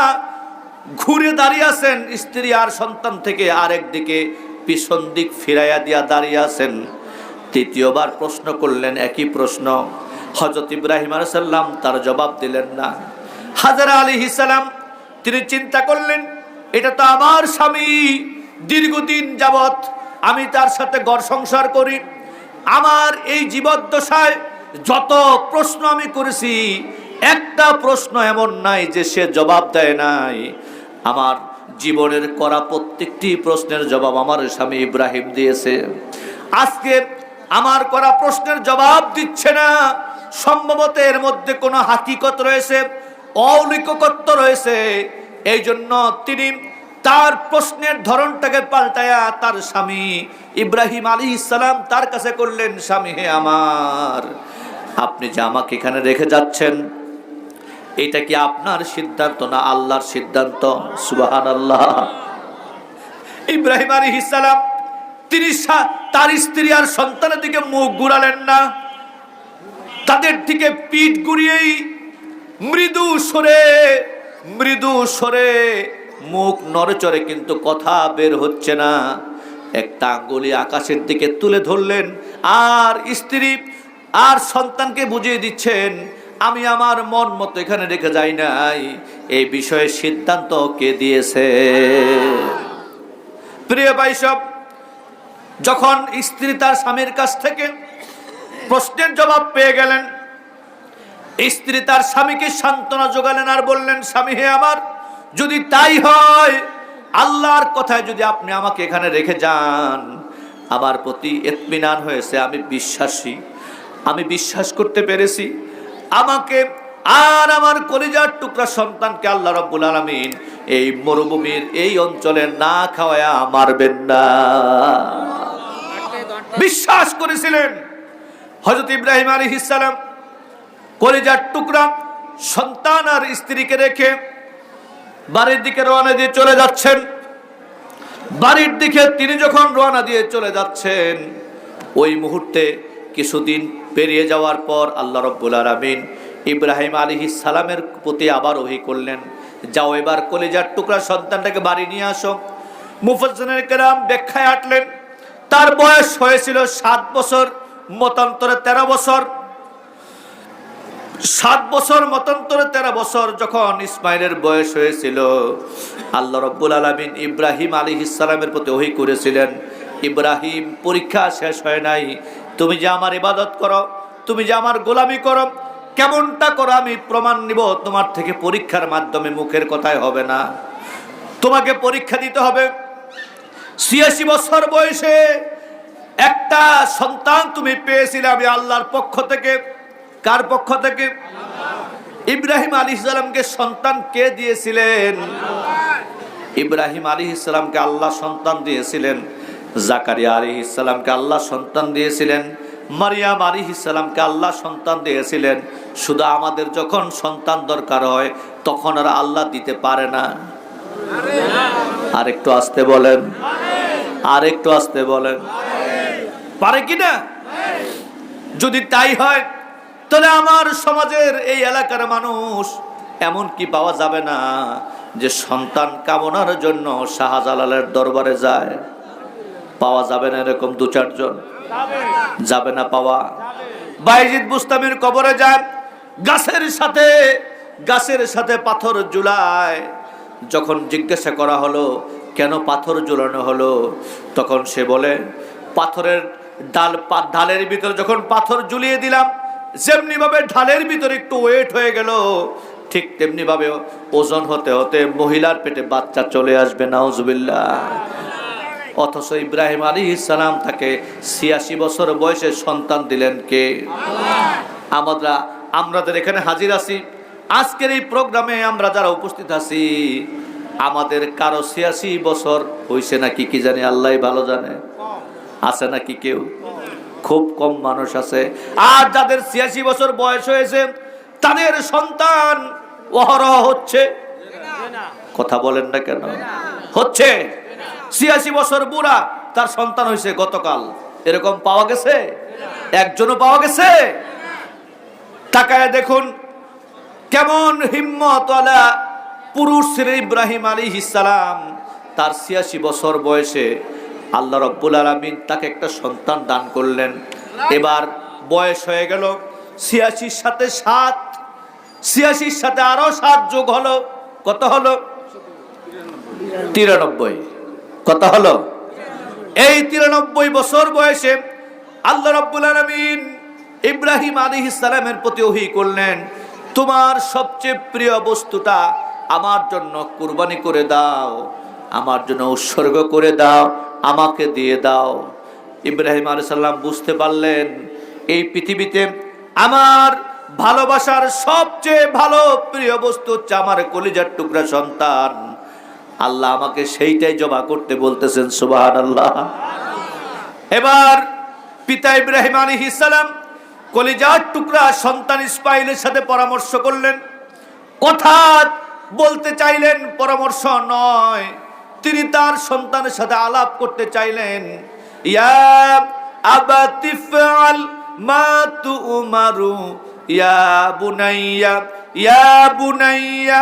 ঘুরে দাঁড়িয়ে আছেন, স্ত্রী আর সন্তান থেকে আরেক দিকে পিছন দিক ফিরাইয়া দিয়া দাঁড়িয়ে আছেন। তৃতীয়বার প্রশ্ন করলেন, একই প্রশ্ন। হযরত ইব্রাহিম আলাইহিস সালাম তার জবাব দিলেন না। হাজেরা আলাইহিস সালাম তিনি চিন্তা করলেন, এটা তো আমার স্বামী, দীর্ঘদিন যাবত আমি তার সাথে ঘর সংসার করি, আমার এই জীবদ্দশায় যত প্রশ্ন আমি করেছি একটা প্রশ্ন এমন নাই যে সে জবাব দেয় নাই। আমার জীবনের করা প্রত্যেকটি প্রশ্নের জবাব আমার স্বামী ইব্রাহিম দিয়েছে, আজকে আমার করা প্রশ্নের জবাব দিচ্ছে না। সম্ভবত এর মধ্যে কোনো হাকিকত রয়েছে, অলৌকিকত্ব রয়েছে। এই জন্য তিনি তার প্রশ্নের ধরনটাকে পাল্টায়া তার স্বামী ইব্রাহিম আলাইহিস সালাম তার কাছে করলেন, স্বামী হে আমার, আপনি যে আমাকে এখানে রেখে যাচ্ছেন, এটা কি আপনার সিদ্ধান্ত না আল্লাহর সিদ্ধান্ত? সুবহানাল্লাহ। ইব্রাহিম আলাইহিস সালাম তিনি তার স্ত্রী আর সন্তানের দিকে মুখ ঘুরালেন না, তাদের দিকে পিঠ ঘুরিয়েই মৃদু স্বরে মুখ নড়েচড়ে, কিন্তু কথা বের হচ্ছে না। একটা আঙ্গুলি আকাশের দিকে তুলে ধরলেন আর স্ত্রী আর সন্তানকে বুঝিয়ে দিচ্ছেন, আমি আমার মন মতো এখানে রেখে যাই নাই, এই বিষয়ে সিদ্ধান্ত কে দিয়েছে? প্রিয় ভাই সব, যখন স্ত্রী তার স্বামীর কাছ থেকে প্রশ্নের জবাব পেয়ে গেলেন, স্ত্রী তার স্বামীকে সান্ত্বনা যোগালেন আর বললেন, স্বামী হে আমার, যদি তাই হয়, আল্লাহর কথায় যদি আপনি আমাকে এখানে রেখে যান, আমার প্রতি ইতমিনান হয়েছে, আমি বিশ্বাসী, আমি বিশ্বাস করতে পেরেছি, আমাকে আর আমার কলিজার টুকরা সন্তানকে আল্লাহ রাব্বুল আলামিন এই মরুভূমির এই অঞ্চলে না খাওয়ায়া মারবেন না। বিশ্বাস করেছিলেন। হযরত ইব্রাহিম আলাইহিস সালাম কলিজার টুকরা সন্তান আর স্ত্রীকে রেখে বাড়ির দিকে রওনা দিয়ে চলে যাচ্ছেন। বাড়ির দিকে তিনি যখন রওনা দিয়ে চলে যাচ্ছেন, ওই মুহূর্তে কিছুদিন পেরিয়ে যাওয়ার পর আল্লাহ রাব্বুল আলামিন ইব্রাহিম আলাইহিস সালামের প্রতি আবার ওহী করলেন, যাও এবার কলিজার টুকরা সন্তানটাকে বাড়ি নিয়ে আসো। মুফাসসিরিনে কেরাম ব্যাখ্যায় আটলেন, তার বয়স হয়েছিল 7 বছর, মতান্তরে 13 বছর। 7 বছর মতান্তরে 13 বছর যখন ইসমাইলের বয়স হয়েছিল, আল্লাহ রাব্বুল আলামিন ইব্রাহিম আলাইহিস সালামের প্রতি ওহী করেছিলেন, ইব্রাহিম, পরীক্ষা শেষ হয় নাই, তুমি যে আমার ইবাদত করো, তুমি যে আমার গোলামি করো, কেমনটা করো আমি প্রমাণ নিব। তোমার থেকে পরীক্ষার মাধ্যমে, মুখের কথায় হবে না, তোমাকে পরীক্ষা দিতে হবে। 86 বছর বয়সে একটা সন্তান তুমি পেয়েছিলে আমি আল্লাহর পক্ষ থেকে। কার পক্ষ থেকে? ইব্রাহিম আলাইহিস সালামকে সন্তান কে দিয়েছিলেন? ইব্রাহিম আলাইহিস সালামকে আল্লাহ সন্তান দিয়েছিলেন। জাকারিয়া আলাইহিস সালামকে আল্লাহ সন্তান দিয়েছিলেন। মারিয়াম আলাইহিস সালামকে আল্লাহ সন্তান দিয়েছিলেন। শুধু আমাদের যখন সন্তান দরকার হয় তখন আর আল্লাহ দিতে পারে না। আর একটু আস্তে বলেন, আর একটু আস্তে বলেন, পারে কি না? যদি তাই হয় তাহলে আমার সমাজের এই এলাকার মানুষ এমন কি পাওয়া যাবে না যে সন্তান কামনার জন্য শাহজালালের দরবারে যায়? পাওয়া যাবে না এরকম 2-4 জন? যাবে না পাওয়া? বায়েজিদ বুস্তামির কবরে যান, গাছের সাথে পাথর ঝুলায়। যখন জিজ্ঞাসা করা হলো কেন পাথর ঝুলানো হলো, তখন সে বলে, পাথরের ঢালের ভিতরে যখন পাথর ঝুলিয়ে দিলাম, যেমনি ভাবে ঢালের ভিতরে একটু ওয়েট হয়ে গেল, ঠিক তেমনি ভাবে ওজন হতে হতে মহিলার পেটে বাচ্চা চলে আসবে। নাউজুবিল্লাহ। অথচ ইব্রাহিম আলাইহিস সালাম তাকে 86 বছর বয়সে সন্তান দিলেন কে? আমাদের এখানে হাজির আছি, আজকের এই প্রোগ্রামে আমরা যারা উপস্থিত আছি, আমাদের কারো 86 বছর হয়েছে নাকি কি জানি, আল্লাহ ভালো জানে। আছে নাকি কেউ? খুব কম মানুষ আছে। আর যাদের 86 বছর বয়স হয়েছে তাদের সন্তান অহরহ হচ্ছে। কথা বলেন না কেন? হচ্ছে। 86 বছর বুড়া, তার সন্তান হয়েছে গতকাল, এরকম পাওয়া গেছে? একজনও পাওয়া গেছে? তাকায় দেখুন কেমন হিম্মতওয়ালা পুরুষ ছিলেন ইব্রাহিম আলাইহিস সালাম। তার 86 বছর বয়সে আল্লাহ রাব্বুল আলামিন তাকে একটা সন্তান দান করলেন। এবার বয়স হয়ে গেল 86 সাথে 7, 86 সাথে আরো 7 যোগ হলো, কত হলো? 93। কত হলো? এই 93 বছর বয়সে আল্লাহ রাব্বুল আলামিন ইব্রাহিম আলাইহিস সালামের প্রতি ওহী করলেন, তোমার সবচেয়ে প্রিয় বস্তুটা আমার জন্য কুরবানি করে দাও, আমার জন্য উৎসর্গ করে দাও, আমাকে দিয়ে দাও। ইব্রাহিম আলাইহিস সালাম বুঝতে পারলেন এই পৃথিবীতে আমার ভালোবাসার সবচেয়ে ভালো প্রিয় বস্তু হচ্ছে আমার কলিজার টুকরা সন্তান। আল্লাহ আমাকে সেইটাই জমা করতে বলতেছেন। সুবহানাল্লাহ। এবার পিতা ইব্রাহিম আলাইহিস সালাম কলিজার টুকরা সন্তান ইসমাঈলের সাথে পরামর্শ করলেন, কথা বলতে চাইলেন, পরামর্শ নয়, তিনি তার সন্তানের সাথে আলাপ করতে চাইলেন। ইয়া আবাতি ফাল মা তুমারু ইয়া বুনাইয়া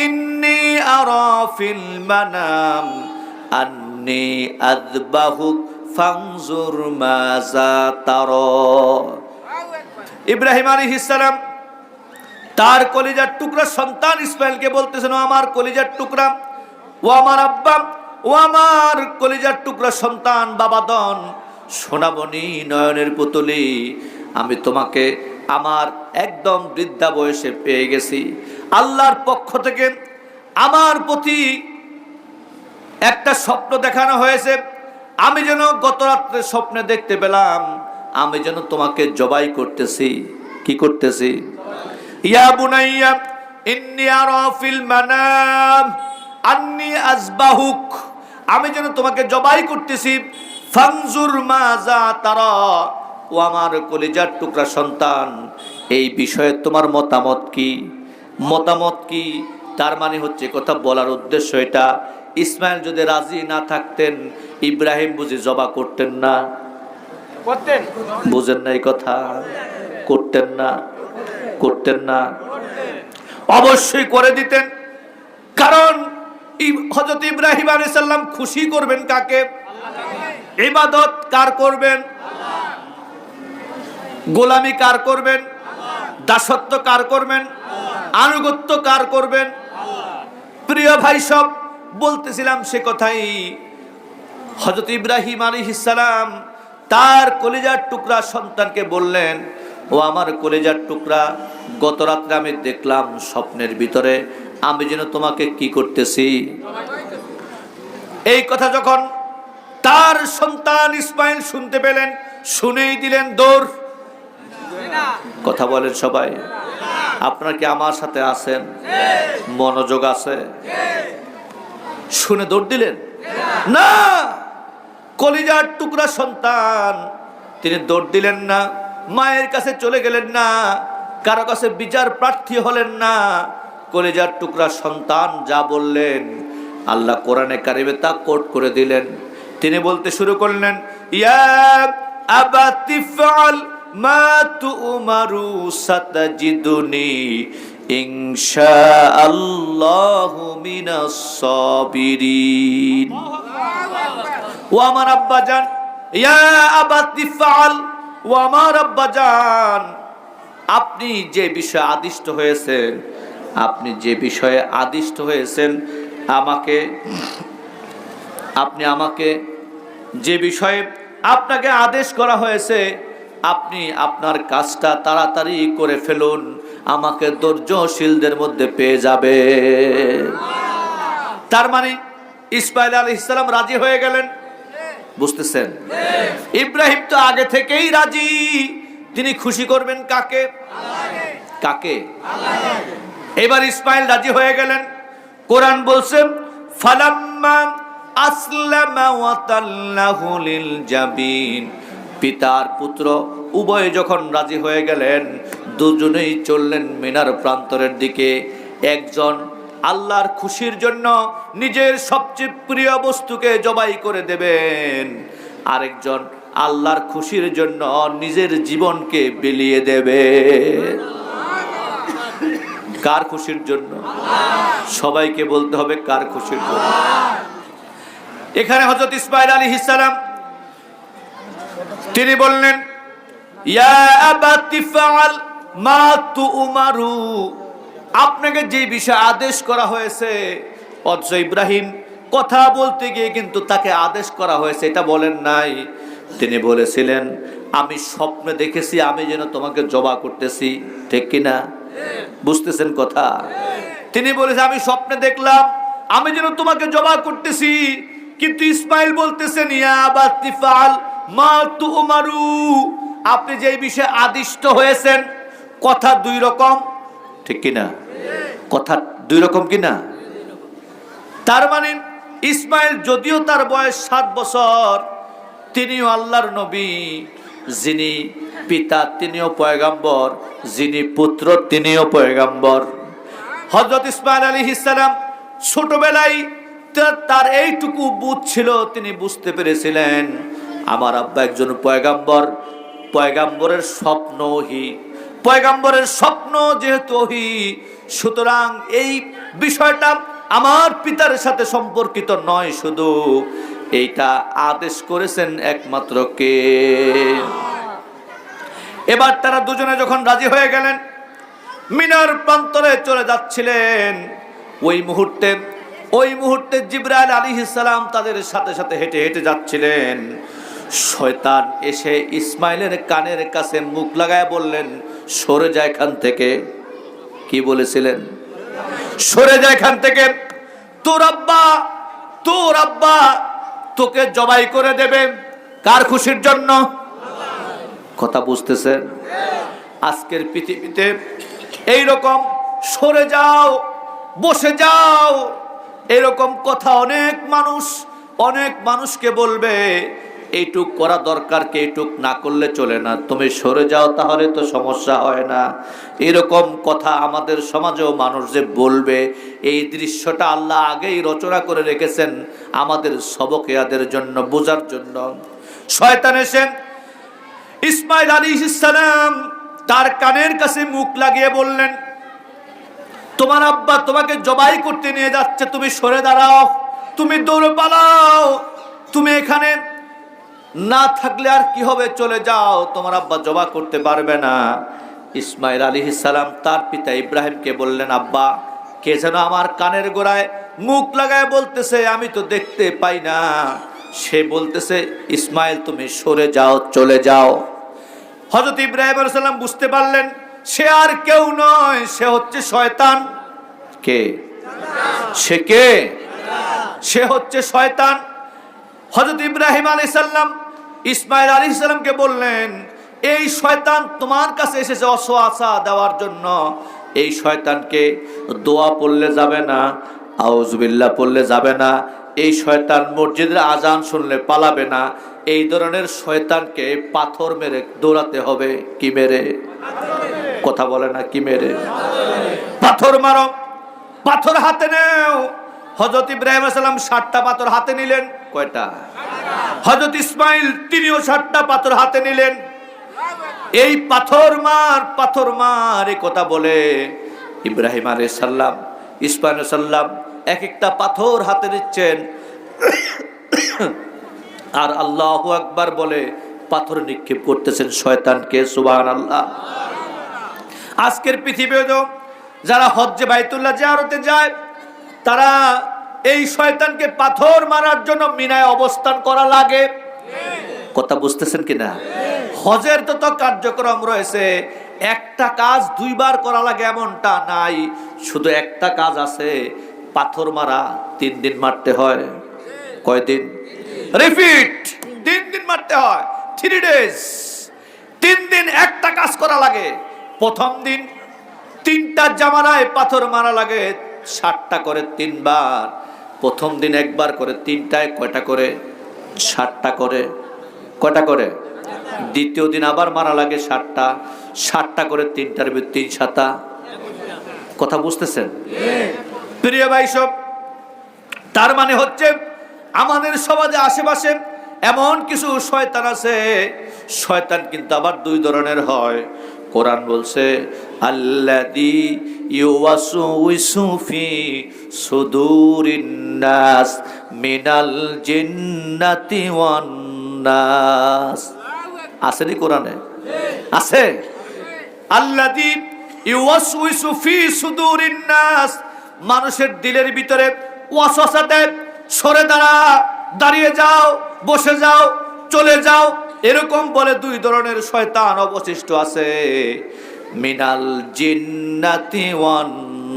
ইন্নী আরা ফিল মানাম আন্নী আযবাহুক ফানজুর মাযা তারা। ইব্রাহিম আলাইহিস সালাম তার কলিজার টুকরা সন্তান ইসমাঈলকে বলতেছেন, আমার কলিজার টুকরা, ও আমার আব্বা, ও আমার কলিজার টুকরা সন্তান, বাবাদন, সোনামণি, নয়নের পুতুলি, আমি তোমাকে আমার একদম বৃদ্ধা বয়সে পেয়ে গেছি। আল্লাহর পক্ষ থেকে আমার প্রতি একটা স্বপ্ন দেখানো হয়েছে। আমি যেন গত রাত্রে স্বপ্নে দেখতে পেলাম আমি যেন তোমাকে জবাই করতেছি। কি করতেছি? ইয়া বুনাইয়া ইন্নী আরা ফিল মানাম আন্নী আযবাহুক, আমি যেন তোমাকে জবাই করতেছি। ফানজুর মাজা তারা, ও আমার কলিজার টুকরা সন্তান, এই বিষয়ে তোমার মতামত কি? মতামত কি? তার মানে হচ্ছে কথা বলার উদ্দেশ্য এটা, ইসমাইল যদি রাজি না থাকতেন ইব্রাহিম বুঝি জবা করতেন না? করতেন? বুঝেন না এই কথা? করতেন না? করতেন না? অবশ্যই করে দিতেন। কারণ হযরত ইব্রাহিম আলাইহিস সালাম খুশি করবেন কাকে? ইবাদত কার করবেন? গোলামি কার করবেন? দাসত্ব কার করবেন? আনুগত্য কার করবেন? প্রিয় ভাই, সব বলতেছিলাম সে কথাই। হযরত ইব্রাহিম আলাইহিস সালাম তার কলিজার টুকরা সন্তানকে বললেন, ও আমার কলিজার টুকরা, গত রাত্রে আমি দেখলাম স্বপ্নের ভিতরে আমি যেন তোমাকে কি করতেছি। এই কথা যখন তার সন্তান ইসমাইল শুনতে পেলেন, শুনেই দিলেন দৌড়। কথা বলেন সবাই? আপনারা কি আমার সাথে আছেন? মনোযোগ আছে? শুনে দৌড় দিলেন না? কলিজার টুকরা সন্তান, তিনি দৌড় দিলেন না, মায়ের কাছে চলে গেলেন না, কারো কাছে বিচার প্রার্থী হলেন না। কলিজার টুকরা সন্তান যা বললেন আল্লাহ কোরআনে কারিমে তা কোট করে দিলেন। তিনি বলতে শুরু করলেন, ইয়া আবাতি ফাল মা তুমারু সাতাজিদুনি ইনশাআল্লাহু মিনাস সাবিরিন। ও আমার আব্বাজান, ইয়া আবাতি ফাল, ও আমার আব্বাজান, আপনি যে বিষয়ে আদিষ্ট হয়েছেন, আপনি যে বিষয়ে আদিষ্ট হয়েছেন আপনি আমাকে যে বিষয়ে আপনাকে আদেশ করা হয়েছে, আপনি আপনার কাজটা তাড়াতাড়ি করে ফেলুন, আমাকে ধৈর্যশীলদের মধ্যে পেয়ে যাবে। তার মানে ইসমাইল আলাইহিস সালাম রাজি হয়ে গেলেন। বুঝতেছেন? ইব্রাহিম তো আগে থেকেই রাজি। তিনি খুশি করবেন কাকে? কাকে? এবার ইসমাইল রাজি হয়ে গেলেন। কোরআন বলছে, ফালাম্মা আসলামা ওয়া তাল্লাহু লিল জাবিন, পিতার পুত্র উভয়ে যখন রাজি হয়ে গেলেন, দুজনেই চললেন মিনার প্রান্তরের দিকে। একজন আল্লাহর খুশির জন্য নিজের সবচেয়ে প্রিয় বস্তুকে জবাই করে দেবেন, আরেকজন আল্লাহর খুশির জন্য নিজের জীবনকে বিলিয়ে দেবে। কার খুশির জন্য? সবাইকে বলতে হবে কার খুশির জন্য। এখানে হযরত ইসমাইল আলাইহিস সালাম তিনি বললেন, ইয়া আবাতি ফাআল মা তুমারু, আপনাকে যে বিষয়ে আদেশ করা হয়েছে। অথচ ইব্রাহিম কথা বলতে গিয়ে কিন্তু তাকে আদেশ করা হয়েছে এটা বলেন নাই। তিনি বলেছিলেন, আমি স্বপ্নে দেখেছি আমি যেন তোমাকে জবা করতেছি। ঠিক কিনা? বুঝতেছেন কথা? তিনি বলেছে, আমি স্বপ্নে দেখলাম আমি যেন তোমাকে জবা করতেছি। কিন্তু ইসমাইল বলতেছেন, ইয়া আবাতি ফাআল মা তুমারু, আপনি যে বিষয়ে আদিষ্ট হয়েছেন। কথা দুই রকম। ঠিক কিনা? কথা দুই রকম কিনা? তার মানে ইসমাইল যদিও তার বয়স 7 বছর, তিনিও আল্লাহর নবী। যিনি পিতা তিনিও পয়গাম্বর, যিনি পুত্র তিনিও পয়গাম্বর। হযরত ইসমাইল আলাইহিস সালাম ছোটবেলায় তার এইটুকু বুঝ ছিল, তিনি বুঝতে পেরেছিলেন আমার আব্বা একজন পয়গাম্বর। পয়গাম্বরের স্বপ্ন ওহী, পয়গাম্বরের স্বপ্ন যেহেতু ওহী, সুতরাং এই বিষয়টা আমার পিতার সাথে সম্পর্কিত নয়, শুধু এইটা আদেশ করেছেন একমাত্র কে? এবার তারা দুজনে যখন রাজি হয়ে গেলেন, মিনার প্রান্তরে চলে যাচ্ছিলেন, ওই মুহূর্তে জিবরাইল আলাইহিস সালাম তাদের সাথে সাথে হেঁটে হেঁটে যাচ্ছিলেন। শয়তান এসে ইসমাইলের কানের কাছে মুখ লাগায় বললেন, সরে যায় এখান থেকে। কি বলেছিলেন? সরে যায় এখান থেকে, তোর আব্বা তোকে জবাই করে দেবে। কার খুশির জন্য? কথা বুঝতেছেন? আজকের পৃথিবীতে এইরকম সরে যাও, বসে যাও, এরকম কথা অনেক মানুষকে বলবে। এইটুক করা দরকার, কে এইটুক না করলে চলে না, তুমি সরে যাও তাহলে তো সমস্যা হয় না। এরকম কথা আমাদের সমাজেও মানুষ যে বলবে, এই দৃশ্যটা আল্লাহ আগেই রচনা করে রেখেছেন আমাদের সবকেয়াদের জন্য, বোঝার জন্য। শয়তান এসে ইসমাইল আলাইহিস সালাম তার কানের কাছে মুখ লাগিয়ে বললেন, তোমার আব্বা তোমাকে জবাই করতে নিয়ে যাচ্ছে, তুমি সরে দাঁড়াও, তুমি দৌড়ে পালাও, তুমি এখানে না থাকলে আর কি হবে, চলে যাও, তোমার আব্বা জবাই করতে পারবে না। ইসমাইল আলাইহিস সালাম তার পিতা ইব্রাহিমকে বললেন, আব্বা কে যেন আমার কানের গোড়ায় মুখ লাগায় বলতেছে, আমি তো দেখতে পাই না। সে বলতেছে, ইসমাইল তুমি সরে যাও, চলে যাও। হযরত ইব্রাহিম আলাইহিস সালাম বুঝতে পারলেন সে আর কেউ নয়, সে হচ্ছে শয়তান। কে? সে কে? সে হচ্ছে শয়তান। হযরত ইব্রাহিম আলাইহিস সালাম ইসমাইল আলাইহিস সালামকে বললেন, এই শয়তান তোমার কাছে এসেছে ওয়াসওয়াসা দেওয়ার জন্য। এই শয়তানকে দোয়া পড়লে যাবে না, আউযুবিল্লাহ পড়লে যাবে না, এই শয়তান মসজিদের আজান শুনলে পালাবে না। এই ধরনের শয়তানকে পাথর মেরে দৌড়াতে হবে। কি মেরে? কথা বলে না, কি মেরে? পাথর মারো, পাথর হাতে নেও। হযরত ইব্রাহিম আলাইহিস সালাম 60টা পাথর হাতে নিলেন। কয়টা? হযরত ইসমাইল তিনিও 60টা পাথর হাতে নিলেন। এই পাথর মার এই কথা বলে ইব্রাহিম আলাইহিস সালাম, ইসমাইল আলাইহিস সালাম এক একটা পাথর হাতে নিচ্ছেন আর আল্লাহু আকবার বলে পাথর নিক্ষেপ করতেছেন শয়তানকে। সুবহানাল্লাহ। আজকের পৃথিবীতে যারা হজ্জে বাইতুল্লাহ জিয়ারতে যায়, তারা এই শয়তানকে পাথর মারার জন্য মিনায় অবস্থান করা লাগে। কথা বুঝতেছেন কিনা? হজের তো কার্যক্রম রয়েছে, একটা কাজ দুইবার করা লাগে এমনটা নাই, শুধু একটা কাজ আছে, পাথর মারা 3 দিন মারতে হয়। কয়দিন? রিপিট, 3 দিন মারতে হয়, 3 days। 3 দিন একটা কাজ করা লাগে। প্রথম দিন 3টা জামানায় পাথর মারা লাগে, 60টা করে 3 বার। প্রথম দিন একবার করে, 3টায় কয়টা করে? 60টা করে। কয়টা করে? দ্বিতীয় দিন আবার মারা লাগে 60টা করে, 3টার ভিতর 3 7। কথা বুঝতেছেন? প্রিয় ভাই সব, তার মানে হচ্ছে আমাদের সমাজে আশেপাশে এমন কিছু শয়তান আছে। শয়তান কিন্তু আবার 2 ধরনের হয়। কোরআন বলছে, আল্লাযী ইউওয়াসউইসু ফি সুদুরিন নাস মিনাল জিন্নাতি ওয়ান নাস। আছে নি কোরআনে? আছে। আল্লাযী ইউওয়াসউইসু ফি সুদুরিন নাস, মানুষের দিলের ভিতরে ওয়াসওয়াসা দেয়, সরে দাঁড়া, দাঁড়িয়ে যাও, বসে যাও, চলে যাও, এরকম বলে 2 ধরনের শয়তান অবশিষ্ট আছে। মিনাল জিন্নাতি ওয়ান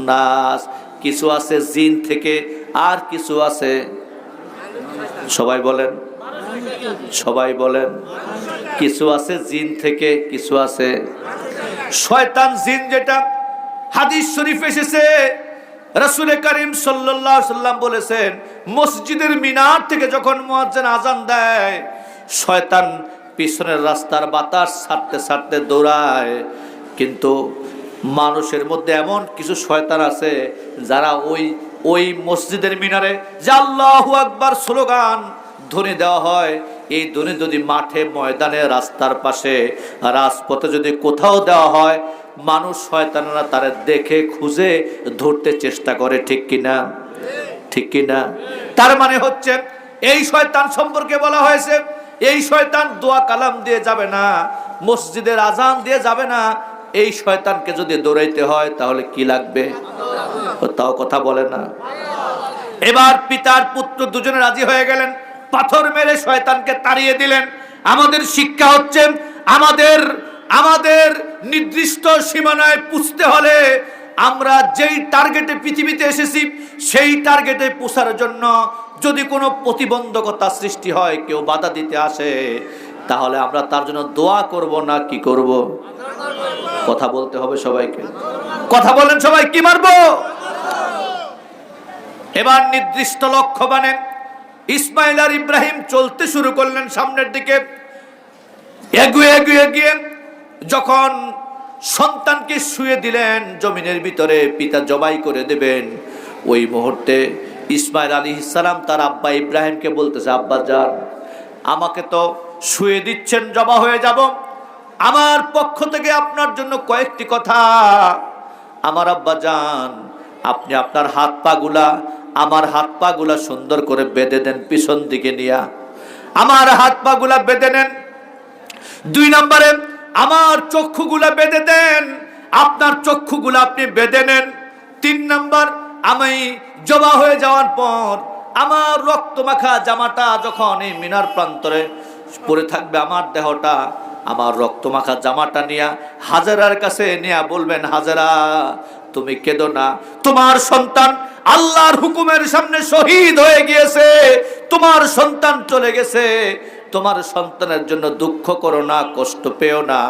নাস, কিছু আছে জিন থেকে, আর কিছু আছে, সবাই বলেন, সবাই বলেন, কিছু আছে জিন থেকে, কিছু আছে শয়তান। জিন যেটা হাদিস শরীফ এসেছে, রাসূল করিম সাল্লাল্লাহু আলাইহি সাল্লাম বলেছেন, মসজিদের মিনার থেকে যখন মুয়াজ্জিন আযান দেয়, শয়তান পিছনের রাস্তার বাতাস ছাড়তে ছাড়তে দৌড়ায়। কিন্তু মানুষের মধ্যে এমন কিছু শয়তান আছে যারা ওই মসজিদের মিনারে যে আল্লাহু আকবার স্লোগান ধ্বনি দেওয়া হয়, এই ধ্বনি যদি মাঠে, ময়দানে, রাস্তার পাশে, রাজপথে যদি কোথাও দেওয়া হয়, মানুষ শয়তানরা তারা দেখে খুঁজে ধরতে চেষ্টা করে। ঠিক কিনা? ঠিক কিনা? তার মানে হচ্ছে এই শয়তান সম্পর্কে বলা হয়েছে, এই শয়তান দোয়া কালাম দিয়ে যাবে না, মসজিদের আজান দিয়ে যাবে না। এই শয়তানকে যদি দৌড়াইতে হয় তাহলে কি লাগবে? তাও কথা বলে না। এবার পিতার পুত্র দুজনে রাজি হয়ে গেলেন, পাথর মেরে শয়তানকে তাড়িয়ে দিলেন। আমাদের শিক্ষা হচ্ছে আমাদের আমাদের নির্দিষ্ট সীমানায় পুষতে হলে আমরা যেই টার্গেটে পৃথিবীতে এসেছি সেই টার্গেটে পৌঁছার জন্য যদি কোনো প্রতিবন্ধকতা সৃষ্টি হয়, কেউ বাধা দিতে আসে, তাহলে আমরা তার জন্য দোয়া করব না কি করব? কথা বলতে হবে সবাইকে। কথা বলেন সবাই, কি মারবো? এবার নির্দিষ্ট লক্ষ্য মানে ইসমাইল আর ইব্রাহিম চলতে শুরু করলেন সামনের দিকে। এগিয়ে এগিয়ে গিয়ে যখন সন্তানকে শুয়ে দিলেন জমিনের ভিতরে, পিতা জবাই করে দেবেন, ওই মুহূর্তে ইসমাইল আলাইহিস সালাম তার আব্বা ইব্রাহিমকে বলতেছে, আব্বা যান, আমাকে তো শুয়ে দিচ্ছেন, জবা হয়ে যাব, আমার পক্ষ থেকে আপনার জন্য কয়েকটি কথা। আমার আব্বা যান, আপনি আপনার হাত পা গুলা, আমার হাত পা গুলা সুন্দর করে বেঁধে দেন পিছন দিকে নিয়া, আমার হাত পা গুলা বেঁধে নেন। 2 নম্বরে আমার চক্ষুগুলা বেঁধে দেন, আপনার চক্ষুগুলা আপনি বেঁধে নেন। 3 নম্বর, আমি জবা হয়ে যাওয়ার পর আমার রক্ত মাখা জামাটা যখন এই মিনার প্রান্তরে পরে থাকবে, আমার দেহটা, আমার রক্ত মাখা জামাটা নিয়া হাজেরার কাছে নিয়া বলবেন, হাজেরা তুমি কেঁদো না, তোমার সন্তান আল্লাহর হুকুমের সামনে শহীদ হয়ে গিয়েছে, তোমার সন্তান চলে গেছে, তোমার সন্তানের জন্য দুঃখ করো না, কষ্ট পেও না,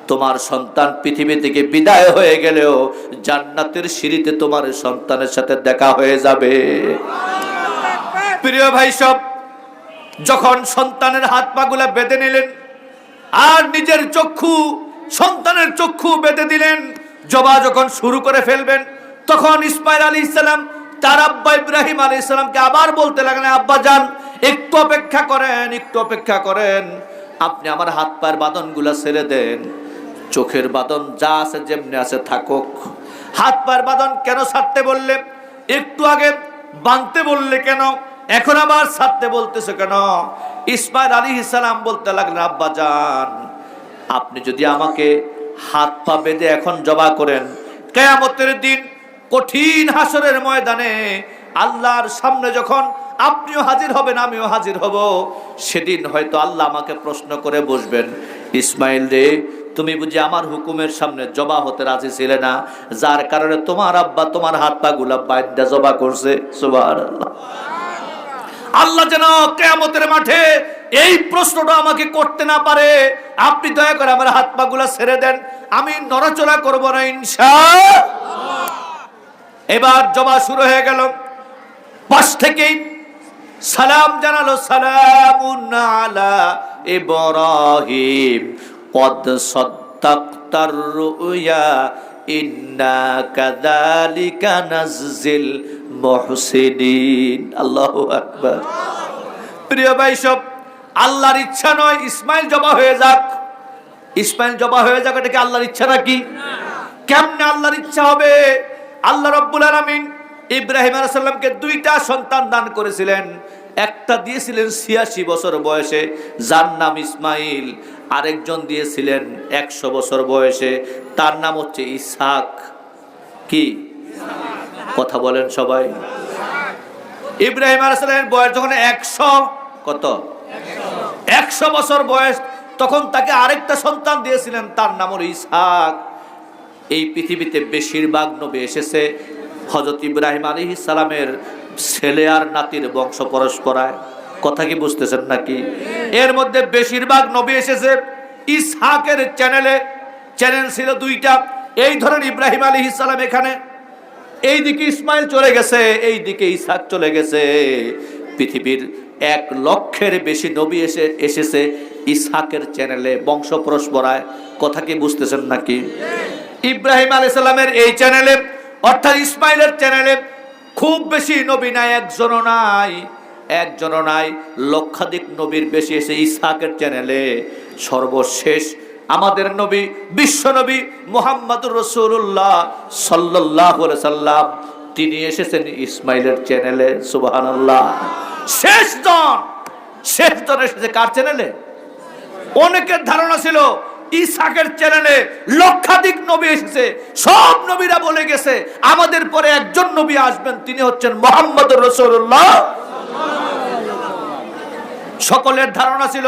তোমার সন্তান পৃথিবী থেকে বিদায় হয়ে গেলেও জান্নাতের সিঁড়িতে তোমার সন্তানের সাথে দেখা হয়ে যাবে। প্রিয় ভাই সব, যখন সন্তানের হাত পা গুলা বেঁধে নিলেন আর নিজের চক্ষু, সন্তানের চক্ষু বেঁধে দিলেন, জবা যখন শুরু করে ফেলবেন, তখন ইসমাইল আলাইহিস সালাম তার আব্বা ইব্রাহিম আলাইহিস সালামকে আবার বলতে লাগলেন, আব্বা যান, একটু অপেক্ষা করেন, একটু অপেক্ষা করেন, আপনি আমার হাত পায়ের বাঁধনগুলা ছেড়ে দেন, চোখের বাঁধন যা আছে যেমনি আছে থাকুক। হাত পায়ের বাঁধন কেন ছাড়তে বললে? একটু আগে বাঁধতে বললে কেন? এখন আবার ছাড়তে বলতেছে কেন? ইসমাইল আলাইহিস সালাম বলতে লাগলেন, আব্বা যান, আপনি যদি আমাকে হাত পা বেঁধে এখন জবা করেন, কিয়ামতের দিন কঠিন হাসরের ময়দানে আল্লাহর সামনে যখন আপনিও হাজির হবেন, আমিও হাজির হব, সেদিন হয়তো আল্লাহ আমাকে প্রশ্ন করে বসবেন, ইসমাইল রে, তুমি বুঝি আমার হুকুমের সামনে জবা হতে রাজি ছিলে না, যার কারণে তোমার আব্বা তোমার হাত পা গুলা বাইদা জবা করছে। সুবহানাল্লাহ। আল্লাহ যেন কিয়ামতের মাঠে এই প্রশ্নটা আমাকে করতে না পারে, আপনি দয়া করে আমার হাত পা গুলা ছেড়ে দেন, আমি নড়াচড়া করব না ইনশাআল্লাহ। এবার জবা শুরু হয়ে গেল। পাশ থেকেই সালাম জানালো, সালামুন আলা ইব্রাহিম কদ সাদ্দাকতার রুয়া ইন্না কাযালিকা নাযিল মুহসিনিন। আল্লাহু আকবার। প্রিয় ভাই সব, আল্লাহর ইচ্ছা নয় ইসমাইল জবা হয়ে যাক, ইসমাইল জবা হয়ে যাক, এটা কি আল্লাহর ইচ্ছা নাকি? কেমনে আল্লাহর ইচ্ছা হবে? আল্লাহ রাব্বুল আলামিন ইব্রাহিম আলাইহিস সালামকে 2টা সন্তান দান করেছিলেন। একটা দিয়েছিলেন 86 বছর বয়সে, যার নাম ইসমাইল, আরেকজন দিয়েছিলেন 100 বছর বয়সে, তার নাম হচ্ছে ইসহাক। কি কথা বলেন সবাই? ইব্রাহিম আলাইহিস সালামের বয়স যখন 100 বছর বয়স, তখন তাকে আরেকটা সন্তান দিয়েছিলেন, তার নাম হলো ইসহাক। এই পৃথিবীতে বেশিরভাগ নবী এসেছে হযরত ইব্রাহিম আলাইহিস সালামের ছেলে আর নাতির বংশ পরস্পরায়। কথা কি বুঝতেছেন নাকি? এর মধ্যে বেশিরভাগ নবী এসেছে ইসহাকের চ্যানেলে। চ্যানেল ছিল 2টা। এই ধরেন ইব্রাহিম আলাইহিস সালাম এখানে, এই দিকে ইসমাইল চলে গেছে, এই দিকে ইসহাক চলে গেছে। পৃথিবীর 1 লক্ষের বেশি নবী এসেছে ইসহাকের চ্যানেলে, বংশ পরস্পরায়। কথা কি বুঝতেছেন নাকি? ইব্রাহিম আলাইহিস সালামের এই চ্যানেলে, অর্থাৎ ইসমাইলের চ্যানেলে খুব বেশি নবী নাই, একজনও নাই, লক্ষাধিক নবীর বেশি এসে ইসহাকের চ্যানেলে। সর্বশেষ আমাদের নবী, বিশ্ব নবী মুহাম্মদুর রাসূলুল্লাহ সাল্লাল্লাহু আলাইহি সাল্লাম, তিনি এসেছেন ইসমাইলের চ্যানেলে। সুবহানাল্লাহ। শেষজন এসেছে কার চ্যানেলে? অনেকের ধারণা ছিল ইসহাকের চ্যানেলে লক্ষাধিক নবী এসেছে, সব নবীরা বলে গেছে আমাদের পরে একজন নবী আসবেন, তিনি হচ্ছেন মুহাম্মদুর রাসূলুল্লাহ। সকলের ধারণা ছিল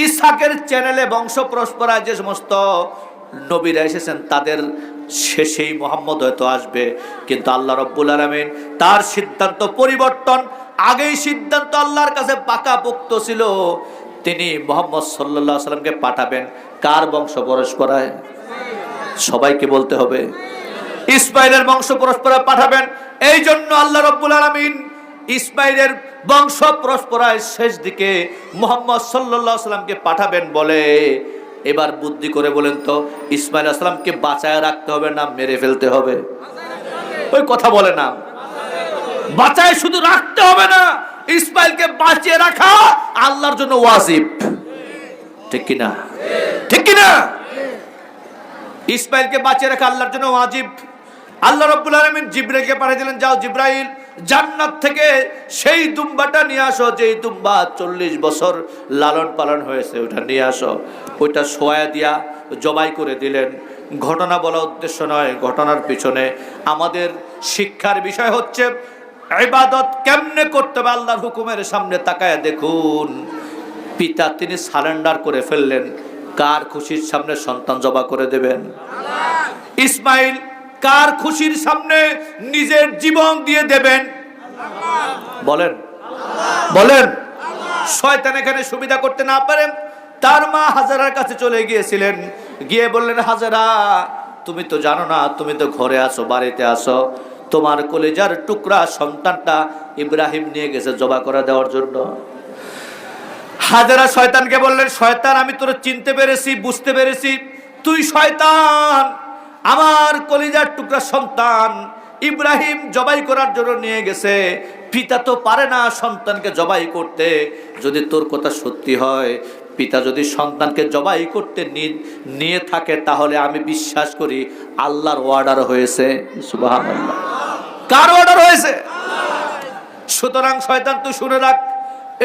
ইসহাকের চ্যানেলে বংশ পরম্পরায় যে সমস্ত নবীরা এসেছেন তাদের শেষেই মুহাম্মদ হয়তো আসবে, কিন্তু আল্লাহ রাব্বুল আলামিন তার সিদ্ধান্ত পরিবর্তন, আগেই সিদ্ধান্ত আল্লাহর কাছে পাকাপোক্ত ছিল, তিনি মুহাম্মদ সাল্লাল্লাহু আলাইহি সাল্লামকে পাঠাবেন কার বংশ পরম্পরায়? সবাইকে বলতে হবে ইসমাইলের বংশ পরম্পরায় পাঠাবেন। এই জন্য আল্লাহ রাব্বুল আলামিন ইসমাইলের বংশ পরম্পরায় শেষ দিকে মুহাম্মদ সাল্লাল্লাহু আলাইহি সাল্লামকে পাঠাবেন বলে। এবার বুদ্ধি করে বলেন তো, ইসমাইল আলাইহিস সালামকে বাঁচায় রাখতে হবে না মেরে ফেলতে হবে? ওই কথা বলে না, বাঁচায় শুধু রাখতে হবে না, ইসমাইলকে বাঁচিয়ে রাখা আল্লাহর জন্য ওয়াজিব। ঠিক কিনা? ঠিক কিনা? ইসমাইলকে বাঁচিয়ে রাখা আল্লাহর জন্য ওয়াজিব। আল্লাহ রাব্বুল আলামিন জিবরাইলকে পাঠিয়ে দিলেন, যাও জিবরাইল, জান্নাত থেকে সেই দুম্বাটা নিয়ে আসো, যেই দুম্বা 40 বছর লালন পালন হয়েছে, ওটা নিয়ে আসো। ওইটা সোয়া দিয়া জবাই করে দিলেন। ঘটনা বলা উদ্দেশ্য নয়, ঘটনার পিছনে আমাদের শিক্ষার বিষয় হচ্ছে ইবাদত কেমনে করতে হবে আল্লাহর হুকুমের সামনে তাকায় দেখুন। পিতা তিনি সারেন্ডার করে ফেললেন, কার খুশির সামনে সন্তান জবা করে দেবেন? ইসমাইল কার খুশির সামনে নিজের জীবন দিয়ে দেবেন? বলেন বলেন। শয়তান এখানে সুবিধা করতে না পারে, তার মা হাজারার কাছে চলে গিয়েছিলেন, গিয়ে বললেন, হাজারা তুমি তো জানো না, তুমি তো ঘরে আসো, বাড়িতে আসো, তোমার কলিজার টুকরা সন্তানটা ইব্রাহিম নিয়ে গেছে জবা করে দেওয়ার জন্য। হাজারা শয়তানকে বললেন, শয়তান আমি তোর চিনতে পেরেছি, বুঝতে পেরেছি, তুই শয়তান। আমার কলিজার টুকরা সন্তান ইব্রাহিম জবাই করার জন্য নিয়ে গেছে, পিতা তো পারে না সন্তানকে জবাই করতে। যদি তোর কথা সত্যি হয়, পিতা যদি সন্তানকে জবাই করতে নিয়ে থাকে, তাহলে আমি বিশ্বাস করি আল্লাহর অর্ডার হয়েছে। সুবহানাল্লাহ। কার অর্ডার হয়েছে? সুতরাং শয়তান তুই শুনে রাখ,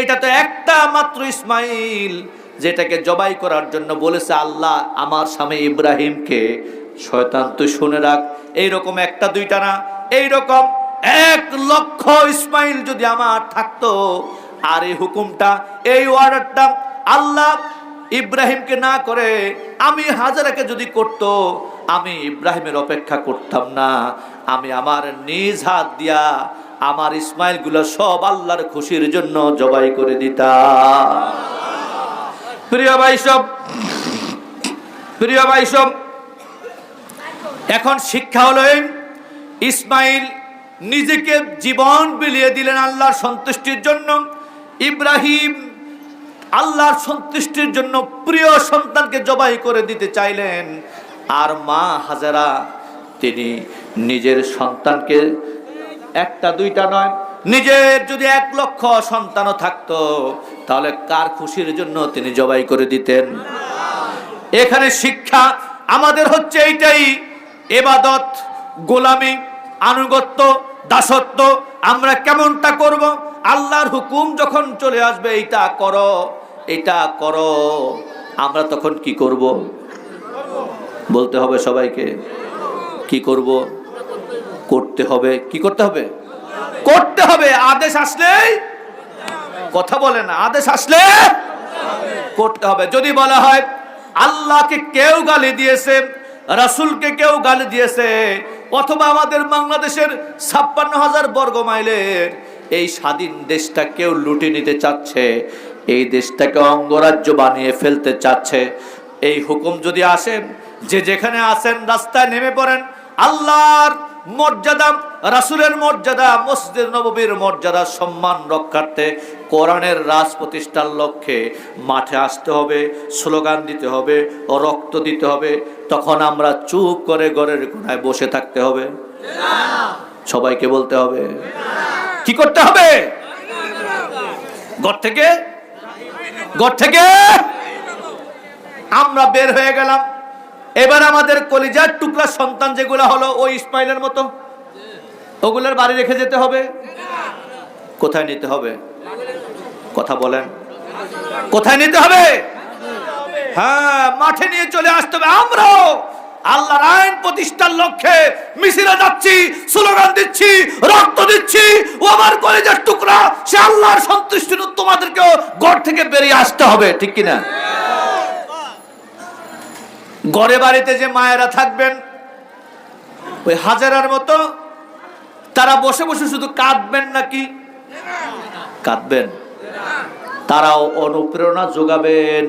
এটা তো একটা মাত্র ইসমাইল যেটাকে জবাই করার জন্য বলেছে আল্লাহ আমার স্বামী ইব্রাহিমকে। শয়তান তুই শুনে রাখ, এইরকম একটা দুইটা না, এইরকম 1 লক্ষ ইসমাইল যদি আমার থাকতো, আর এই হুকুমটা, এই অর্ডারটা আল্লাহ ইব্রাহিমকে না করে আমি হাজারাকে যদি করত, আমি ইব্রাহিমের অপেক্ষা করতাম না, আমি আমার নিজ হাত দিয়া আমার ইসমাইল গুলো সব আল্লাহর খুশির জন্য জবাই করে দিতাম। প্রিয় ভাই সব, এখন শিক্ষা হলো ইসমাইল নিজেকে জীবন বিলিয়ে দিলেন আল্লাহর সন্তুষ্টির জন্য। ইব্রাহিম আল্লাহর সন্তুষ্টির জন্য প্রিয় সন্তানকে জবাই করে দিতে চাইলেন, আর মা হাজারা তিনি নিজের সন্তানকে একটা দুইটা নয়, নিজের যদি 1 লক্ষ সন্তানও থাকতো, তাহলে কার খুশির জন্য তিনি জবাই করে দিতেন? এখানে শিক্ষা আমাদের হচ্ছে এইটাই, ইবাদত, গোলামি, আনুগত্য, দাসত্ব আমরা কেমনটা করব। আল্লাহর হুকুম যখন চলে আসবে এইটা করো, এটা করো, আমরা তখন কি করব? বলতে হবে সবাইকে, কি করব? করতে হবে। কি করতে হবে? করতে হবে। আদেশ আসলেই, কথা বলে না, আদেশ আসলে করতে হবে। যদি বলা হয় আল্লাহকে কেউ গালি দিয়েছে, রাসূলকে কেউ গালি দিয়েছে, অথবা আমাদের বাংলাদেশের 56,000 বর্গ মাইলের এই স্বাধীন দেশটা কেউ লুটে নিতে চাচ্ছে, এই দেশটাকে অঙ্গরাজ্য বানিয়ে ফেলতে চাচ্ছে, এই হুকুম যদি আসেন, যে যেখানে আছেন রাস্তায় নেমে পড়েন, আল্লাহর মর্যাদা, রাসূলের মর্যাদা, মসজিদ নববীর মর্যাদা সম্মান রক্ষার্থে, কোরআনের রাজ প্রতিষ্ঠার লক্ষ্যে মাঠে আসতে হবে, স্লোগান দিতে হবে, রক্ত দিতে হবে। তখন আমরা চুপ করে ঘরের কোণায় বসে থাকতে হবে? সবাইকে বলতে হবে। কি করতে হবে? ঘর থেকে আমরা বের হয়ে গেলাম। এবার আমাদের কলিজার টুকরা সন্তান যেগুলো হলো ওই ইসমাইলের মতো, ওগুলোর বাড়ি রেখে যেতে হবে। কোথায় নিতে হবে? কথা বলেন, কোথায় নিতে হবে? হ্যাঁ, মাঠে নিয়ে চলে আসতে হবে। আমরাও আল্লাহর আইন প্রতিষ্ঠার লক্ষ্যে মিছিলে যাচ্ছি, স্লোগান দিচ্ছি, রক্ত দিচ্ছি, ও আমার কলেজের টুকরা, সে আল্লাহর সন্তুষ্টির তোমাদেরকেও ঘর থেকে বেরিয়ে আসতে হবে, ঠিক কিনা? ঘরে বাড়িতে যে মায়েরা থাকবেন ওই হাজারার মতো, তারা বসে বসে শুধু কাঁদবেন নাকি? কাঁদবেন? তারাও অনুপ্রেরণা যোগাবেন,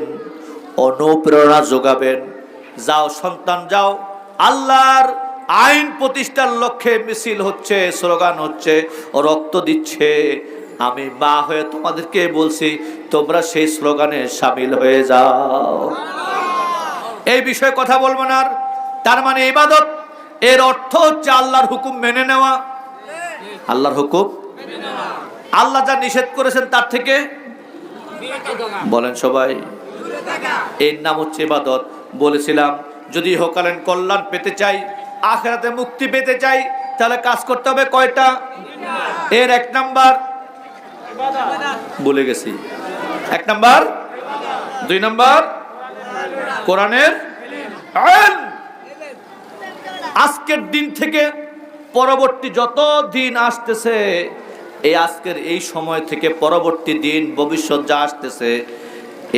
অনুপ্রেরণা যোগাবেন। যাও সন্তান যাও, আল্লাহর আইন প্রতিষ্ঠার লক্ষ্যে মিছিল হচ্ছে, স্লোগান হচ্ছে, রক্ত দিচ্ছে। আমি মা হয়ে তোমাদেরকে বলছি, তোমরা সেই স্লোগানে শামিল হয়ে যাও। এই বিষয়ে কথা বলবো না। তার মানে ইবাদত, এর অর্থ হচ্ছে আল্লাহর হুকুম মেনে নেওয়া। আল্লাহর হুকুম, আল্লাহ যা নিষেধ করেছেন তার থেকে বলেন সবাই, এর নাম হচ্ছে ইবাদত। বলেছিলাম যদি ইহকালীন কল্যাণ পেতে চাই, আখিরাতে মুক্তি পেতে চাই, তাহলে কাজ করতে হবে কয়টা? এর এক নাম্বার বলে গেছি, এক নাম্বার, দুই নাম্বার কোরআনের ইলম। আজকের দিন থেকে পরবর্তী যত দিন আসতেছে, এই আজকের এই সময় থেকে পরবর্তী দিন, ভবিষ্যৎ যা আসতেছে,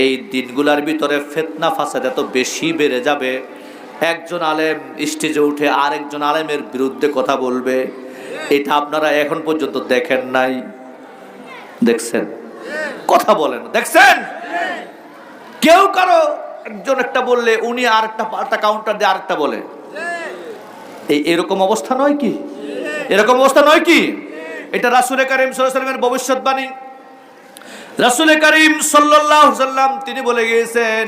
এই দিনগুলোর ভিতরে ফিতনা ফাসাদ এত বেশি বেড়ে যাবে। একজন আলেম স্টেজে উঠে আরেকজন আলেমের বিরুদ্ধে কথা বলবে, এটা আপনারা এখন পর্যন্ত দেখেন নাই? দেখছেন? কথা বলেন, দেখছেন? কেউ কারো একজন একটা বললে উনি আরেকটা কাউন্টার দিয়ে আরেকটা বলে। এরকম অবস্থা নয় কি? এরকম অবস্থা নয় কি? এটা রাসূল কারীম সাল্লাল্লাহু আলাইহি ওয়াসাল্লামের ভবিষ্যৎবাণী। রাসূল কারীম সাল্লাল্লাহু আলাইহি ওয়াসাল্লাম তিনি বলে গিয়েছেন,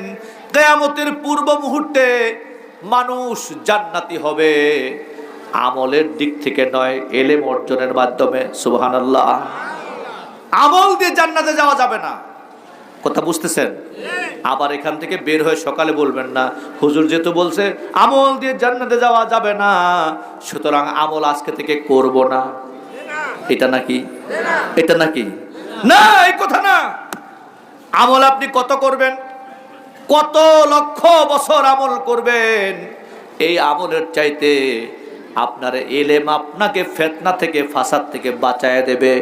কিয়ামতের পূর্ব মুহূর্তে মানুষ জান্নাতি হবে আমলের দিক থেকে নয়, ইলম অর্জনের মাধ্যমে। সুবহানাল্লাহ। আমল দিয়ে জান্নাতে যাওয়া যাবে না। কথা বুঝতেছেন? আবার এখান থেকে বের হয়ে সকালে বলবেন না, হুজুর যেহেতু বলছে আমল দিয়ে জান্নাতে যাওয়া যাবে না, সুতরাং আমল আজকে থেকে করব না। এটা নাকি? এটা নাকি? না, এই কথা না। আমল আপনি কত করবেন? কত লক্ষ বছর আমল করবেন? এই আমলের চাইতে আপনার ইলম আপনাকে ফিতনা থেকে, ফাসাদ থেকে বাঁচায় দেবে।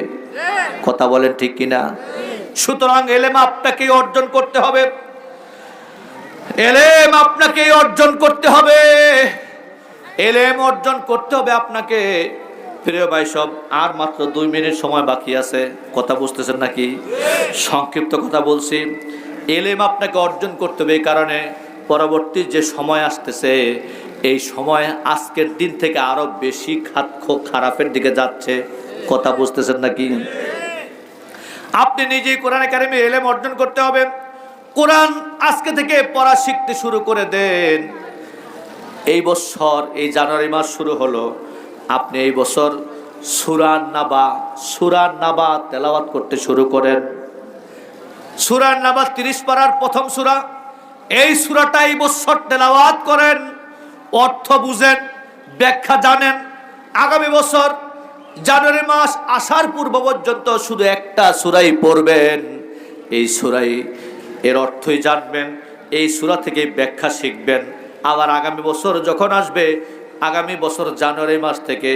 কথা বলেন ঠিক কিনা? সুতরাং ইলম আপনাকে অর্জন করতে হবে, ইলম আপনাকে অর্জন করতে হবে, ইলম অর্জন করতে হবে আপনাকে। প্রিয় ভাই সব, আর মাত্র 2 মিনিট সময় বাকি আছে। কথা বুঝতেছেন নাকি? সংক্ষিপ্ত কথা বলছি। ইলম আপনাকে অর্জন করতে হবে, এই কারণে পরবর্তী যে সময় আসতেছে, এই সময় আজকের দিন থেকে আরো বেশি খারাপের দিকে যাচ্ছে। কথা বুঝতেছেন নাকি? আপনি নিজেই কোরআনে কারিমে ইলম অর্জন করতে হবে। কোরআন আজকে থেকে পড়া শিখতে শুরু করে দেন। এই বছর, এই জানুয়ারি মাস শুরু হলো, আপনি এই বছর সূরা নাবা তেলাওয়াত করতে শুরু করেন। সূরা নাবা 30 পারার প্রথম সূরা। এই সূরাটা এই বছর তেলাওয়াত করেন, অর্থ বুঝেন, ব্যাখ্যা জানেন। আগামী বছর জানুয়ারি মাস আসার পূর্ব পর্যন্ত শুধু একটা সূরাই পড়বেন। এই সূরাই এর অর্থই জানবেন, এই সূরা থেকে ব্যাখ্যা শিখবেন। আবার আগামী বছর যখন আসবে, আগামী বছর জানুয়ারি মাস থেকে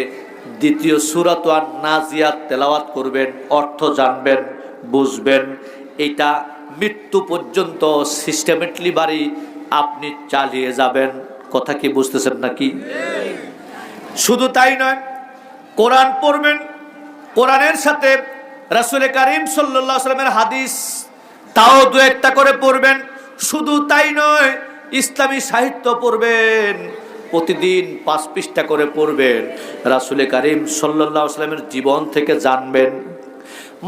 দ্বিতীয় সূরাত আন-নাজিয়াত তেলাওয়াত করবেন, অর্থ জানবেন, বুঝবেন। এটা মৃত্যু পর্যন্ত সিস্টেমেটিকলি বাড়ি আপনি চালিয়ে যাবেন। কথা কি বুঝতেছেন নাকি? শুধু তাই নয়, কোরআন পড়বেন, কোরআনের সাথে রাসূল কারীম সাল্লাল্লাহু আলাইহি ওয়াসাল্লামের হাদিস তাও 2-1টা করে পড়বেন। শুধু তাই নয়, ইসলামী সাহিত্য পড়বেন, প্রতিদিন 5 পৃষ্ঠা করে পড়বেন। রাসূল কারীম সাল্লাল্লাহু আলাইহি ওয়াসাল্লামের জীবন থেকে জানবেন।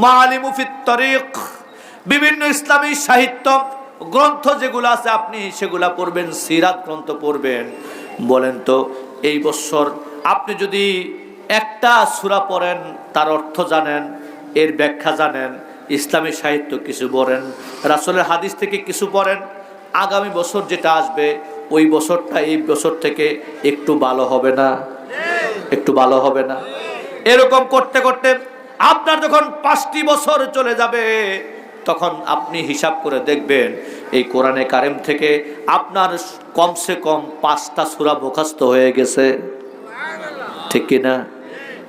মাআলিমু ফিত তারিক, বিভিন্ন ইসলামী সাহিত্য গ্রন্থ যেগুলো আছে আপনি সেগুলা পড়বেন, সিরাত গ্রন্থ পড়বেন। বলেন তো, এই বছর আপনি যদি একটা সূরা পড়েন, তার অর্থ জানেন, এর ব্যাখ্যা জানেন, ইসলামী সাহিত্য কিছু পড়েন, রাসূলের হাদিস থেকে কিছু পড়েন, আগামী বছর যেটা আসবে ওই বছরটা এই বছর থেকে একটু ভালো হবে না? একটু ভালো হবে না? এরকম করতে করতে আপনার যখন 5টি বছর চলে যাবে, তখন আপনি হিসাব করে দেখবেন এই কোরআনে কারিম থেকে আপনার কমসে কম 5টা সূরা মুখস্থ হয়ে গেছে। ঠিক কিনা?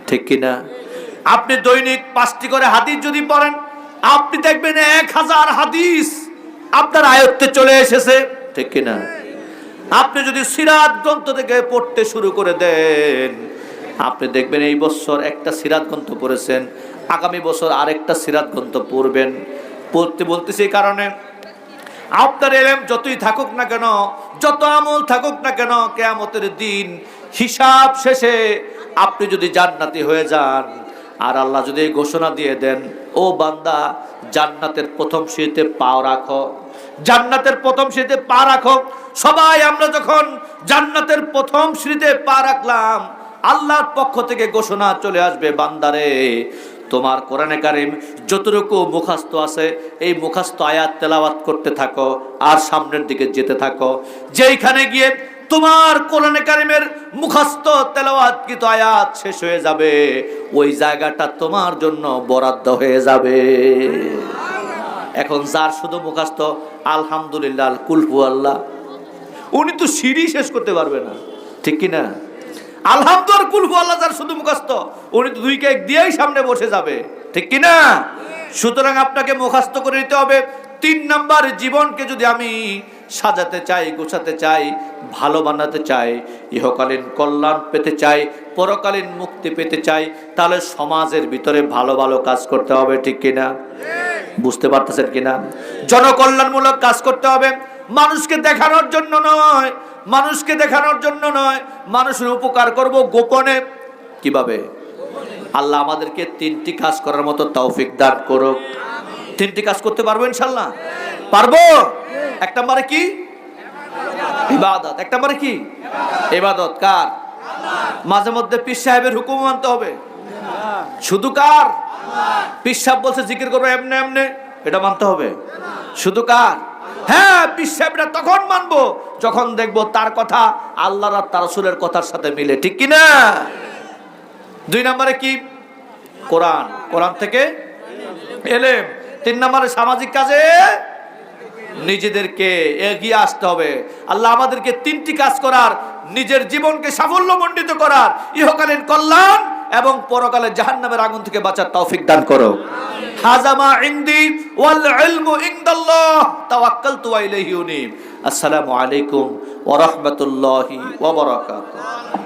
ঠিক কিনা? আপনি দৈনিক 5টি করে হাদিস যদি পড়েন, আপনি দেখবেন 1000 হাদিস আপনার আয়ত্তে চলে এসেছে। ঠিক কিনা? আপনি যদি সিরাত গ্রন্থ থেকে পড়তে শুরু করে দেন, আপনি দেখবেন এই বছর একটা সিরাত গ্রন্থ পড়েছেন, আগামী বছর আরেকটা সিরাত গ্রন্থ পড়বেন। পড়তে বলতেছি এই কারণে, আপনার ইলম যতই থাকুক না কেন, যত আমল থাকুক না কেন, কিয়ামতের দিন হিসাব শেষে আপনি যদি জান্নাতি হয়ে যান, আর আল্লাহ যদি ঘোষণা দিয়ে দেন, ও বান্দা জান্নাতের প্রথম সিঁড়িতে পা রাখো, জান্নাতের প্রথম সিঁড়িতে পা রাখো। সবাই আমরা যখন জান্নাতের প্রথম সিঁড়িতে পা রাখলাম, আল্লাহর পক্ষ থেকে ঘোষণা চলে আসবে, বান্দারে তোমার কোরআনে কারিম যতটুকু মুখস্থ আছে এই মুখস্থ আয়াত তেলাওয়াত করতে থাকো আর সামনের দিকে যেতে থাকো। যেইখানে গিয়ে তোমার কোরআনে কারিমের মুখস্থ তেলাওয়াতকৃত আয়াত শেষ হয়ে যাবে, ওই জায়গাটা তোমার জন্য বরাদ্দ হয়ে যাবে। এখন যার শুধু মুখস্থ আলহামদুলিল্লাহ কুল হুয়াল্লাহ, উনি তো সিঁড়ি শেষ করতে পারবে না। ঠিক কিনা? আলহামদুলিল্লাহ কুল হুয়াল্লাহ যার শুধু মুখস্থ, উনি তো 2 কেক দিয়েই সামনে বসে যাবে। ঠিক কিনা? সুতরাং আপনাকে মুখস্থ করে নিতে হবে। 3 নাম্বার, জীবনকে যদি আমি সাজাতে চাই, গোছাতে চাই, ভালো বানাতে চাই, ইহকালীন কল্যাণ পেতে চাই, পরকালীন মুক্তি পেতে চাই, তাহলে সমাজের ভিতরে ভালো ভালো কাজ করতে হবে। ঠিক কিনা? বুঝতে পারতেছেন কিনা? জনকল্যাণমূলক কাজ করতে হবে, মানুষকে দেখানোর জন্য নয়, মানুষকে দেখানোর জন্য নয়, মানুষের উপকার করব গোপনে। কিভাবে? আল্লাহ আমাদেরকে 3টি কাজ করার মতো তৌফিক দান করুক। 3টি কাজ করতে পারবো ইনশাআল্লাহ? পারবো। 1 নম্বরে কি? ইবাদত। 1 নম্বরে কি? ইবাদত। কার? মাঝে মধ্যে পীর সাহেবের হুকুম মানতে হবে। শুধু কার? পীর সাহেব বলছে জিকির করবে এমনে এমনে, এটা মানতে হবে। শুধু কার? হ্যাঁ, পীর সাহেবরা তখন মানবো যখন দেখবো তার কথা আল্লাহ আর তার রাসূলের কথার সাথে মিলে। ঠিক কিনা? 2 নম্বরে কি? কোরআন। কোরআন থেকে ইলম। 3 নম্বরে সামাজিক কাজে নিজেদেরকে এগিয়ে আসতে হবে। আল্লাহ আমাদেরকে 3টি কাজ করার, নিজের জীবনকে সাফল্যমণ্ডিত করার, ইহকালীন কল্যাণ এবং পরকালে জাহান্নামের আগুন থেকে বাঁচার তৌফিক দান করো। হাজামা ইনদি ওয়াল ইলমু ইনদাল্লাহ তাওয়াক্কালতু ওয়া ইলাইহি উনীব। আসসালামু আলাইকুম ওয়া রাহমাতুল্লাহি ওয়া বারাকাতুহু।